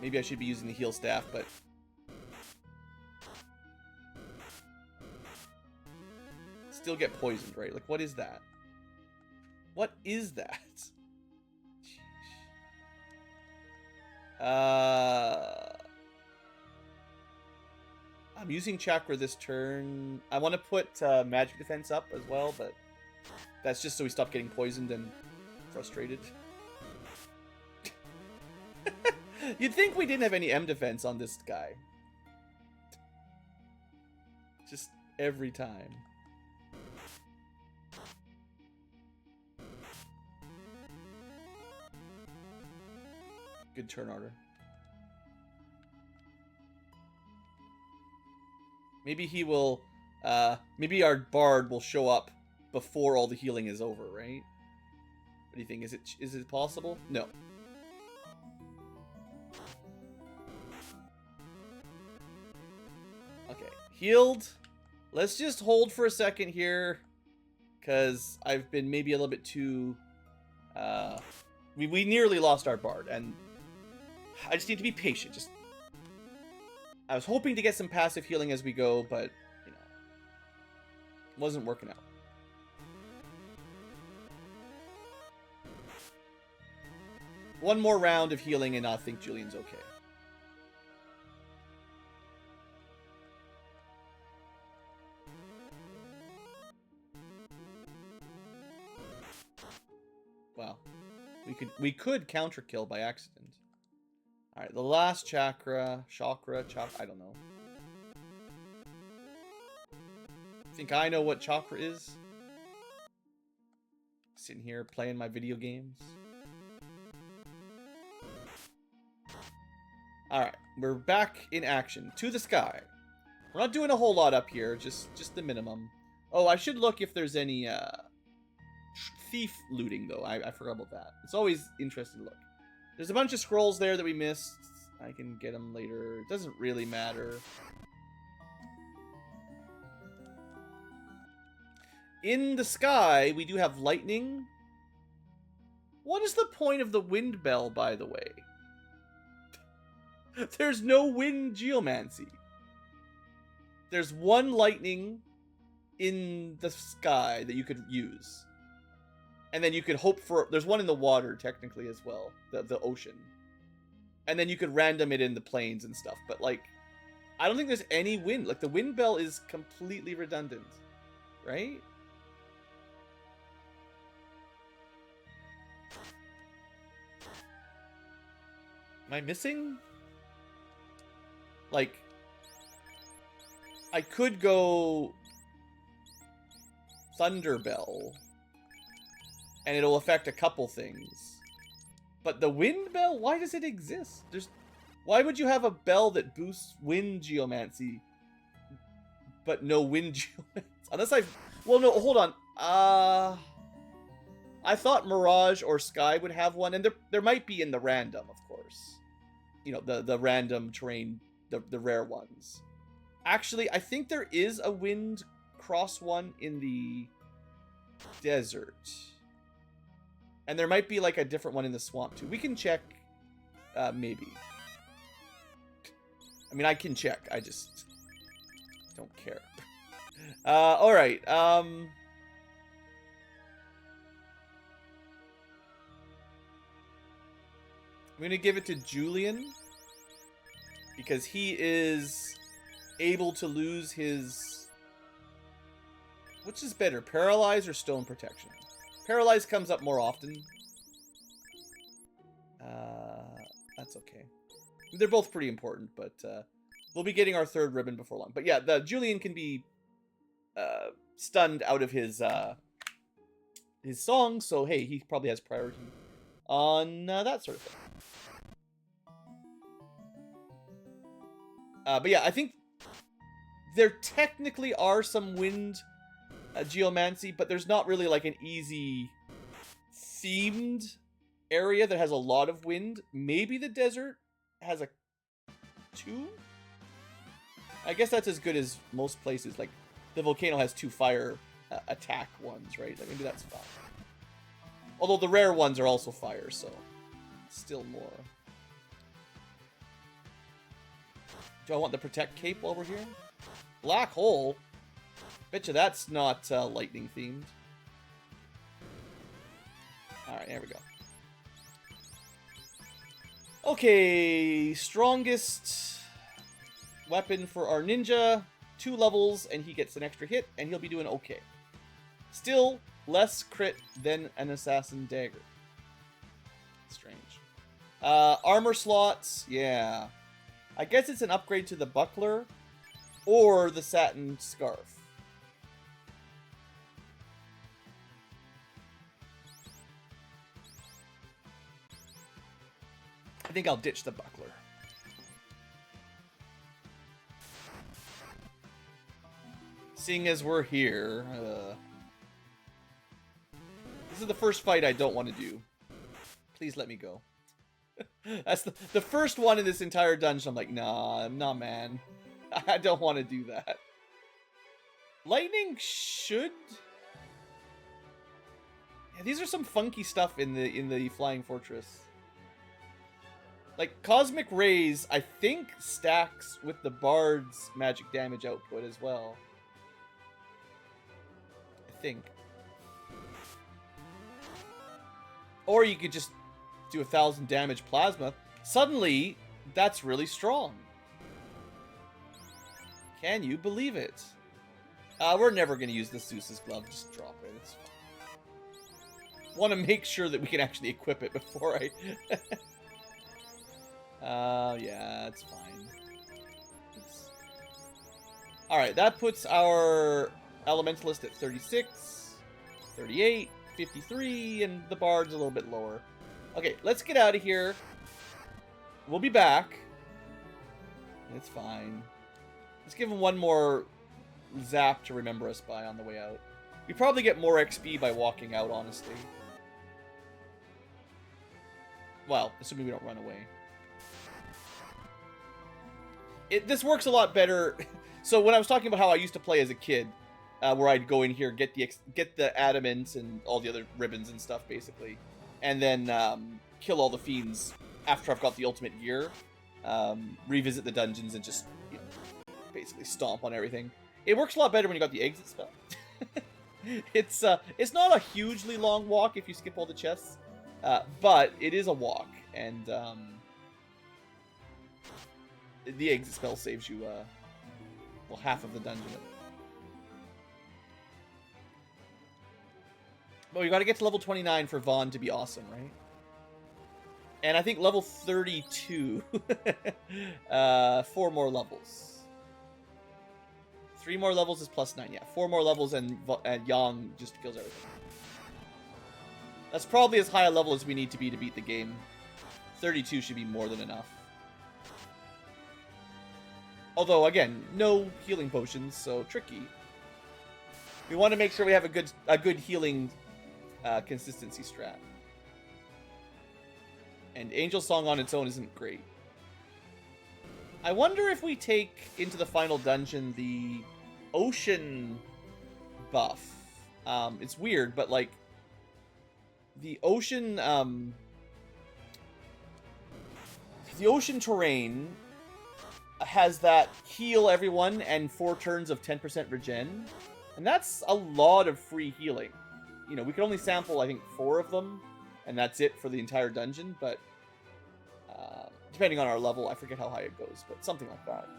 Speaker 1: Maybe I should be using the heal staff, but still get poisoned, right? Like, what is that? What is that? I'm using chakra this turn. I want to put magic defense up as well, but that's just so we stop getting poisoned and frustrated. You'd think we didn't have any M defense on this guy. Just every time. Good turn order. Maybe he will, maybe our bard will show up before all the healing is over, right? What do you think? Is it possible? No. Okay, healed. Let's just hold for a second here, because I've been maybe a little bit too We nearly lost our Bard, and I just need to be patient. I was hoping to get some passive healing as we go, but, you know, wasn't working out. One more round of healing, and I think Julian's okay. Wow. We could counter kill by accident. Alright, the last chakra, I don't know. Think I know what chakra is? Sitting here playing my video games. Alright, we're back in action. To the sky. We're not doing a whole lot up here, just the minimum. Oh, I should look if there's any thief looting, though. I forgot about that. It's always interesting to look. There's a bunch of scrolls there that we missed. I can get them later. It doesn't really matter. In the sky, we do have lightning. What is the point of the wind bell, by the way? There's no wind geomancy. There's one lightning in the sky that you could use. And then you could hope for... There's one in the water, technically, as well. The ocean. And then you could random it in the plains and stuff. But, like, I don't think there's any wind. Like, the wind bell is completely redundant. Right? Am I missing? Like, I could go Thunder Bell, and it'll affect a couple things. But the Wind Bell, why does it exist? Why would you have a bell that boosts wind geomancy, but no wind geomancy? Unless well, no, hold on. I thought Mirage or Sky would have one, and there might be in the random, of course. You know, the random terrain, the rare ones. Actually, I think there is a wind cross one in the desert. And there might be like a different one in the swamp too. We can check, maybe. I mean, I can check. I just don't care. All right. I'm gonna give it to Julian because he is able to lose his... Which is better, Paralyze or Stone Protection? Paralyze comes up more often. That's okay. They're both pretty important, but we'll be getting our third ribbon before long. But yeah, the Julian can be stunned out of his song, so hey, he probably has priority on that sort of thing. But yeah, I think there technically are some wind geomancy, but there's not really like an easy themed area that has a lot of wind. Maybe the desert has a 2? I guess that's as good as most places. Like the volcano has 2 fire attack ones, right? Like maybe that's fine. Although the rare ones are also fire, so still more. Do I want the protect cape while we're here? Black hole? Betcha that's not lightning themed. Alright, there we go. Okay, strongest weapon for our ninja. 2 levels, and he gets an extra hit, and he'll be doing okay. Still, less crit than an assassin dagger. Strange. Armor slots, yeah. I guess it's an upgrade to the buckler or the satin scarf. I think I'll ditch the buckler. Seeing as we're here, this is the first fight I don't want to do. Please let me go. That's the first one in this entire dungeon. I'm like, nah, man. I don't want to do that. Lightning should... Yeah, these are some funky stuff in the Flying Fortress. Like, Cosmic Rays, I think, stacks with the Bard's magic damage output as well. I think. Or you could just do 1,000 damage Plasma. Suddenly, that's really strong. Can you believe it? We're never going to use the Zeus's Glove. Just drop it. It's fine. Want to make sure that we can actually equip it before I... yeah, it's fine. Alright, that puts our Elementalist at 36, 38, 53, and the Bard's a little bit lower. Okay, let's get out of here. We'll be back. It's fine. Let's give him one more zap to remember us by on the way out. We probably get more XP by walking out, honestly. Well, assuming we don't run away. This works a lot better. So when I was talking about how I used to play as a kid, where I'd go in here, get the adamant and all the other ribbons and stuff, basically, and then kill all the fiends after I've got the ultimate gear, revisit the dungeons and just, you know, basically stomp on everything. It works a lot better when you got the exit spell. It's not a hugely long walk if you skip all the chests, but it is a walk, and the exit spell saves you, well, half of the dungeon. But we gotta get to level 29 for Vaughn to be awesome, right? And I think level 32, 4 more levels. 3 more levels is +9, yeah. 4 more levels and Yang just kills everything. That's probably as high a level as we need to beat the game. 32 should be more than enough. Although, again, no healing potions, so tricky. We want to make sure we have a good healing consistency strat. And Angel Song on its own isn't great. I wonder if we take into the final dungeon the ocean buff. It's weird, but like the ocean terrain has that heal everyone and 4 turns of 10% regen. And that's a lot of free healing. You know, we can only sample, I think, 4 of them, and that's it for the entire dungeon, but depending on our level, I forget how high it goes, but something like that.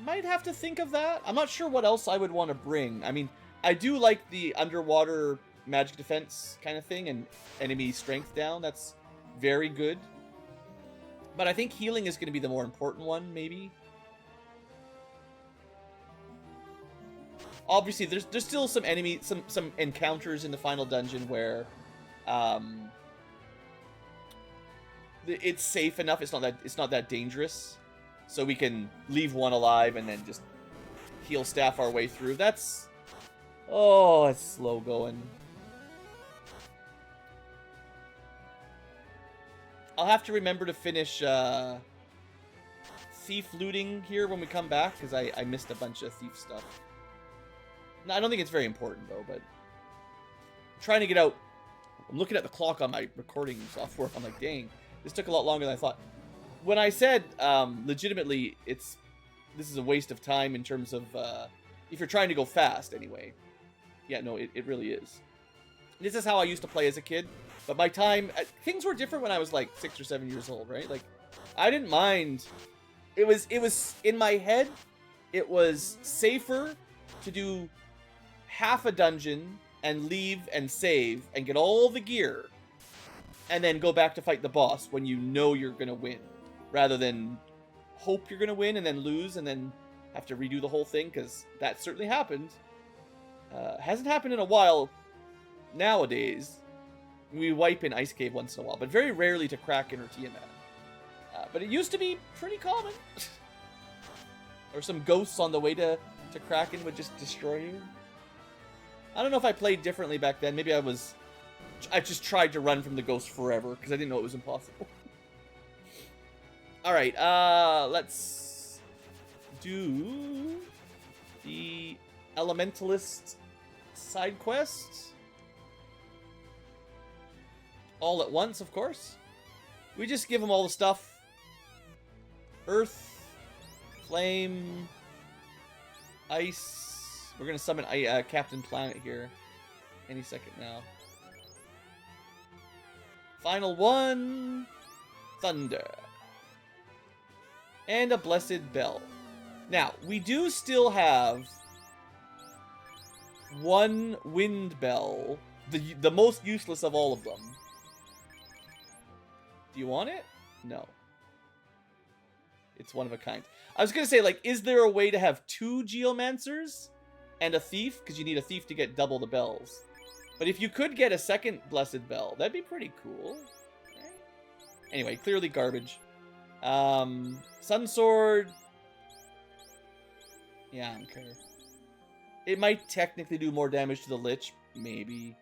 Speaker 1: Might have to think of that. I'm not sure what else I would want to bring. I mean, I do like the underwater magic defense kind of thing and enemy strength down. That's very good. But I think healing is going to be the more important one, maybe. Obviously, there's still some some encounters in the final dungeon where it's safe enough. It's not that dangerous, so we can leave one alive and then just heal staff our way through. That's it's slow going. I'll have to remember to finish thief looting here when we come back, because I missed a bunch of thief stuff. No, I don't think it's very important, though, but I'm trying to get out. I'm looking at the clock on my recording software. I'm like, dang, this took a lot longer than I thought. When I said, legitimately, this is a waste of time in terms of, if you're trying to go fast, anyway. Yeah, no, it really is. This is how I used to play as a kid, but my time, things were different when I was like 6 or 7 years old, right? Like, I didn't mind. It was in my head, it was safer to do half a dungeon and leave and save and get all the gear and then go back to fight the boss when you know you're gonna win, rather than hope you're gonna win and then lose and then have to redo the whole thing, because that certainly happened. Hasn't happened in a while nowadays. We wipe in Ice Cave once in a while, but very rarely to Kraken or Tiamat. But it used to be pretty common. Or some ghosts on the way to Kraken would just destroy you. I don't know if I played differently back then. Maybe I just tried to run from the ghost forever because I didn't know it was impossible. Alright, let's do the Elementalist side quests. All at once, of course. We just give them all the stuff. Earth, flame, ice. We're gonna summon Captain Planet here any second now. Final one, thunder. And a blessed bell. Now, we do still have one wind bell, the most useless of all of them. Do you want it? No. It's one of a kind. I was gonna say, like, is there a way to have 2 Geomancers and a thief? Because you need a thief to get double the bells. But if you could get a second blessed bell, that'd be pretty cool. Okay. Anyway, clearly garbage. Sun Sword. Yeah, I don't care. It might technically do more damage to the Lich. Maybe.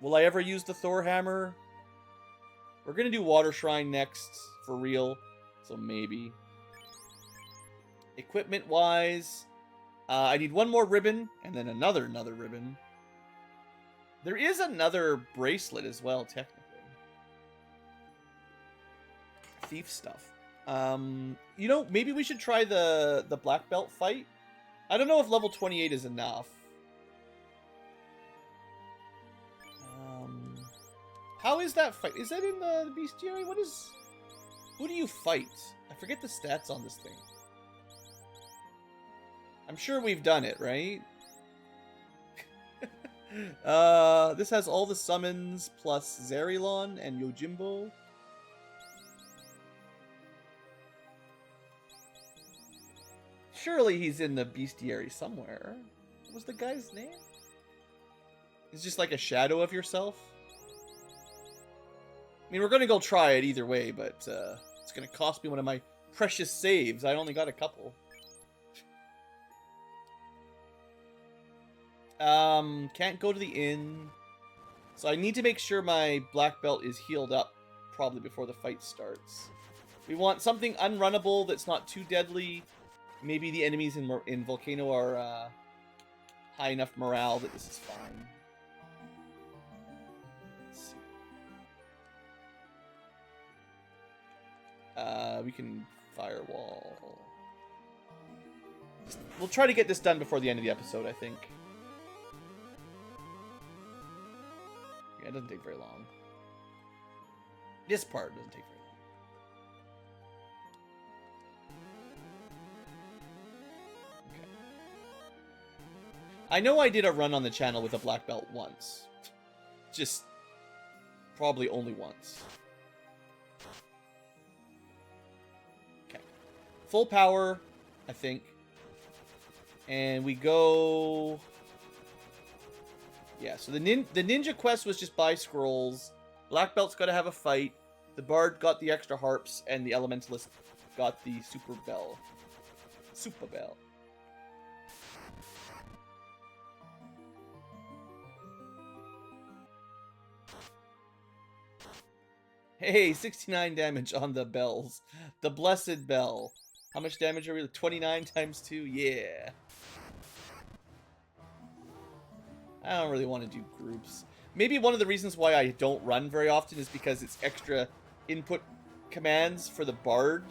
Speaker 1: Will I ever use the Thor Hammer? We're gonna do Water Shrine next, for real. So maybe. Equipment-wise, I need one more ribbon, and then another ribbon. There is another bracelet as well, technically. Thief stuff. You know, maybe we should try the black belt fight. I don't know if level 28 is enough. How is that fight? Is that in the bestiary? What is... Who do you fight? I forget the stats on this thing. I'm sure we've done it, right? This has all the summons plus Zerilon and Yojimbo. Surely he's in the bestiary somewhere. What was the guy's name? It's just like a shadow of yourself. I mean, we're gonna go try it either way, but it's gonna cost me one of my precious saves. I only got a couple. Can't go to the inn. So I need to make sure my black belt is healed up probably before the fight starts. We want something unrunnable that's not too deadly. Maybe the enemies in Volcano are high enough morale that this is fine. Let's see. We can firewall. We'll try to get this done before the end of the episode, I think. Yeah, it doesn't take very long. This part doesn't take very long. Okay. I know I did a run on the channel with a black belt once. Just probably only once. Okay. Full power, I think. And we go... Yeah, so the ninja quest was just buy scrolls. Black belt's got to have a fight. The bard got the extra harps, and the elementalist got the super bell. Super bell. Hey, 69 damage on the bells. The blessed bell. How much damage are we? 29 times 2? Yeah. I don't really want to do groups. Maybe one of the reasons why I don't run very often is because it's extra input commands for the bard.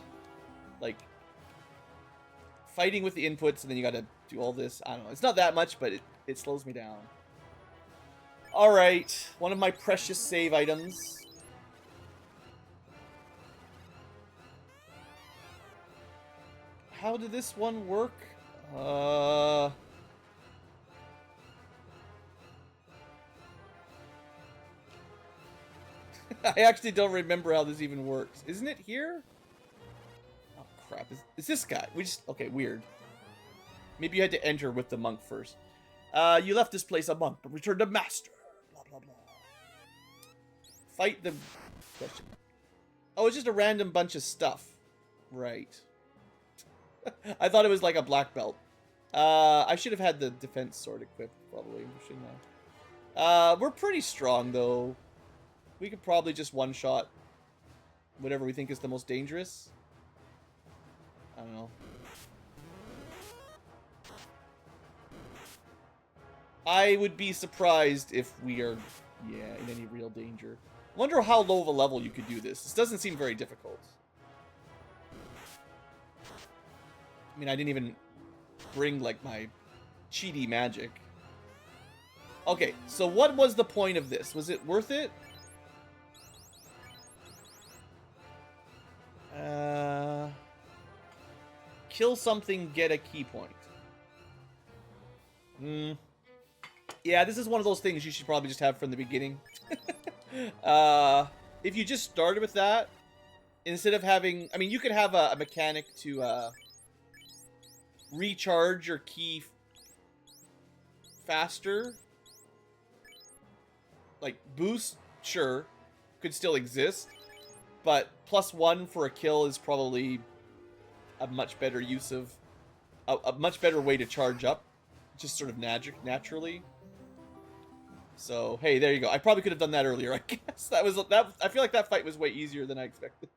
Speaker 1: Like, fighting with the inputs, and then you gotta do all this. I don't know. It's not that much, but it slows me down. Alright. One of my precious save items. How did this one work? I actually don't remember how this even works. Isn't it here? Oh, crap. Is this guy? Okay, weird. Maybe you had to enter with the monk first. You left this place a monk, but returned a master. Blah, blah, blah. Fight the... Question. Oh, it's just a random bunch of stuff. Right. I thought it was like a black belt. I should have had the defense sword equipped, probably. Shouldn't I? We're pretty strong, though. We could probably just one-shot whatever we think is the most dangerous. I don't know. I would be surprised if we are, yeah, in any real danger. Wonder how low of a level you could do this. This doesn't seem very difficult. I mean, I didn't even bring, like, my cheaty magic. Okay, so what was the point of this? Was it worth it? Kill something, get a key point. Yeah, this is one of those things you should probably just have from the beginning. If you just started with that, instead of having... I mean, you could have a mechanic to recharge your key faster. Like, boost, sure, could still exist. But +1 for a kill is probably a much better use of... a much better way to charge up. Just sort of naturally. So, hey, there you go. I probably could have done that earlier, I guess. I feel like that fight was way easier than I expected.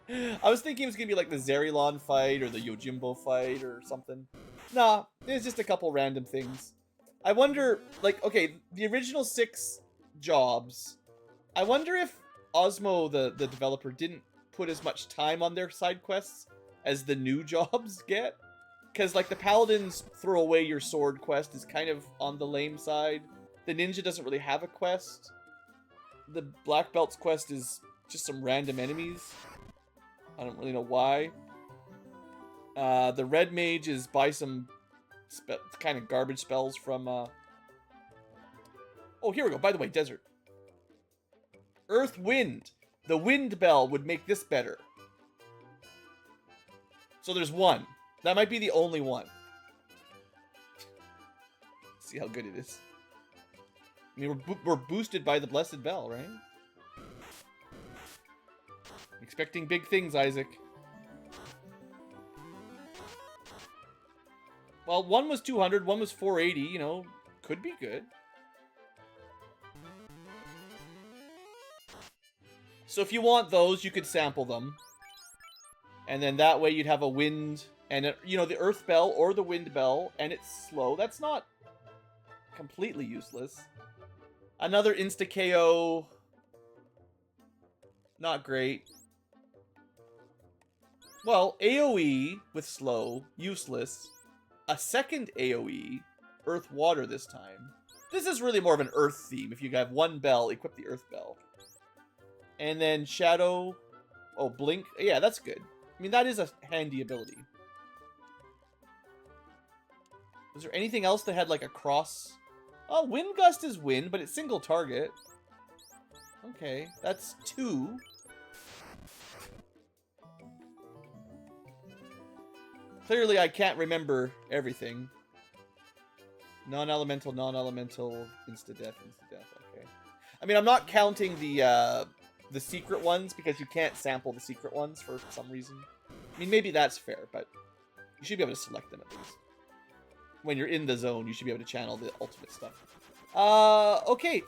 Speaker 1: I was thinking it was going to be like the Zerilon fight or the Yojimbo fight or something. Nah, there's just a couple random things. I wonder, like, okay, the original 6 jobs, I wonder if Osmo, the developer, didn't put as much time on their side quests as the new jobs get. Because, like, the Paladin's throw away your sword quest is kind of on the lame side. The Ninja doesn't really have a quest. The Black Belt's quest is just some random enemies. I don't really know why. The Red Mage is buy some kind of garbage spells from... Oh, here we go. By the way, Desert. Earth Wind. The Wind Bell would make this better. So there's one. That might be the only one. See how good it is. I mean, we're boosted by the Blessed Bell, right? Expecting big things, Isaac. Well, one was 200, one was 480, you know, could be good. So if you want those, you could sample them. And then that way you'd have a wind and, you know, the Earth Bell or the Wind Bell, and it's slow. That's not completely useless. Another insta-KO. Not great. Well, AoE with slow, useless. A second AoE, Earth Water this time. This is really more of an Earth theme. If you have one bell, equip the Earth Bell. And then Shadow. Oh, Blink. Yeah, that's good. I mean, that is a handy ability. Was there anything else that had like a cross? Oh, Wind Gust is wind, but it's single target. Okay, that's 2. Clearly, I can't remember everything. Non-elemental, insta-death. Okay. I mean, I'm not counting the secret ones because you can't sample the secret ones for some reason. I mean, maybe that's fair, but you should be able to select them at least. When you're in the zone, you should be able to channel the ultimate stuff. Okay.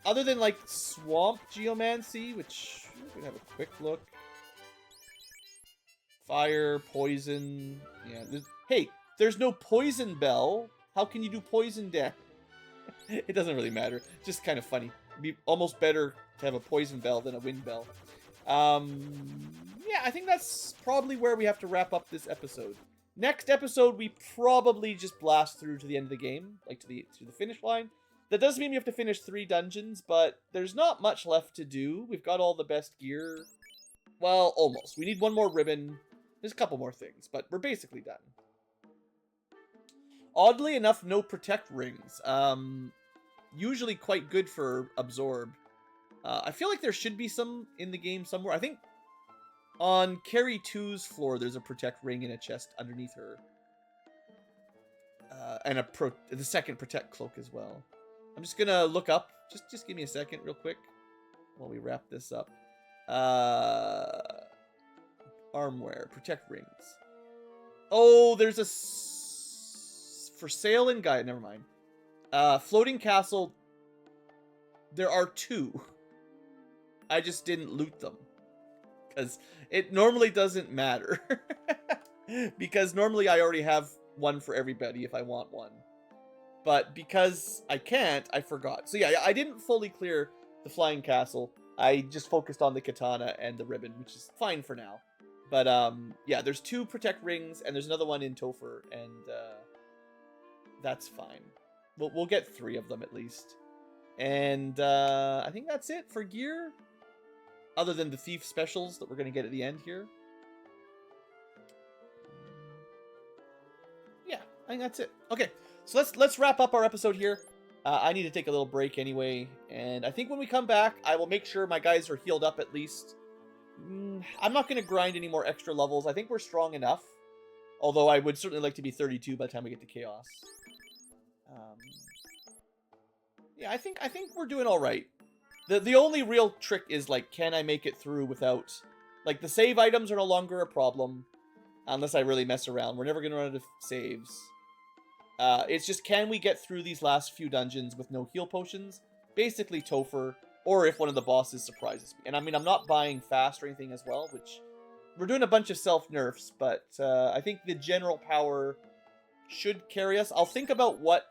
Speaker 1: Other than, like, Swamp Geomancy, which we can have a quick look. Fire, poison. Yeah. Hey, there's no poison bell. How can you do poison damage? It doesn't really matter. Just kind of funny. It'd be almost better to have a poison bell than a wind bell. Yeah, I think that's probably where we have to wrap up this episode. Next episode, we probably just blast through to the end of the game, like to the finish line. That doesn't mean we have to finish 3 dungeons, but there's not much left to do. We've got all the best gear. Well, almost. We need one more ribbon. There's a couple more things, but we're basically done. Oddly enough, no protect rings. Usually quite good for absorb. I feel like there should be some in the game somewhere. I think on Carrie 2's floor, there's a protect ring in a chest underneath her. And the second protect cloak as well. I'm just gonna look up. Just give me a second real quick while we wrap this up. Armware, protect rings. Oh, there's a for sale in guide. Never mind. Floating castle. There are 2. I just didn't loot them because it normally doesn't matter. Because normally I already have one for everybody if I want one. but because I can't, I forgot. So yeah, I didn't fully clear the flying castle. I just focused on the katana and the ribbon, which is fine for now. But yeah, there's 2 protect rings, and there's another one in Topher, and that's fine. We'll get 3 of them at least. And I think that's it for gear, other than the thief specials that we're gonna get at the end here. Yeah, I think that's it. Okay, so let's wrap up our episode here. I need to take a little break anyway, and I think when we come back, I will make sure my guys are healed up at least. I'm not going to grind any more extra levels. I think we're strong enough, although I would certainly like to be 32 by the time we get to Chaos. Yeah, I think we're doing all right. The only real trick is, like, can I make it through without... Like, the save items are no longer a problem, unless I really mess around. We're never going to run out of saves. It's just, can we get through these last few dungeons with no heal potions? Basically Topher, or if one of the bosses surprises me. And I mean, I'm not buying fast or anything as well, which... We're doing a bunch of self-nerfs, but I think the general power should carry us. I'll think about what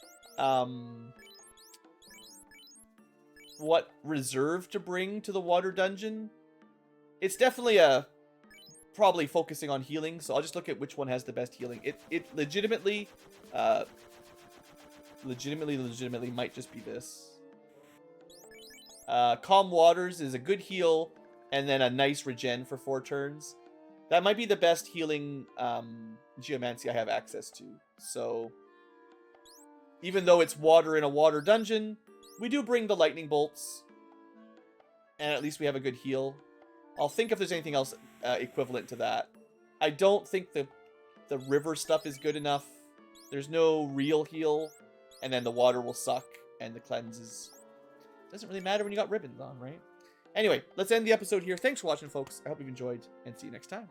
Speaker 1: reserve to bring to the water dungeon. It's definitely probably focusing on healing, so I'll just look at which one has the best healing. It legitimately might just be this. Calm Waters is a good heal, and then a nice regen for 4 turns. That might be the best healing geomancy I have access to. So, even though it's water in a water dungeon, we do bring the lightning bolts, and at least we have a good heal. I'll think if there's anything else equivalent to that. I don't think the river stuff is good enough. There's no real heal, and then the water will suck, and the cleanse doesn't really matter when you got ribbons on, right? Anyway, let's end the episode here. Thanks for watching, folks. I hope you've enjoyed, and see you next time.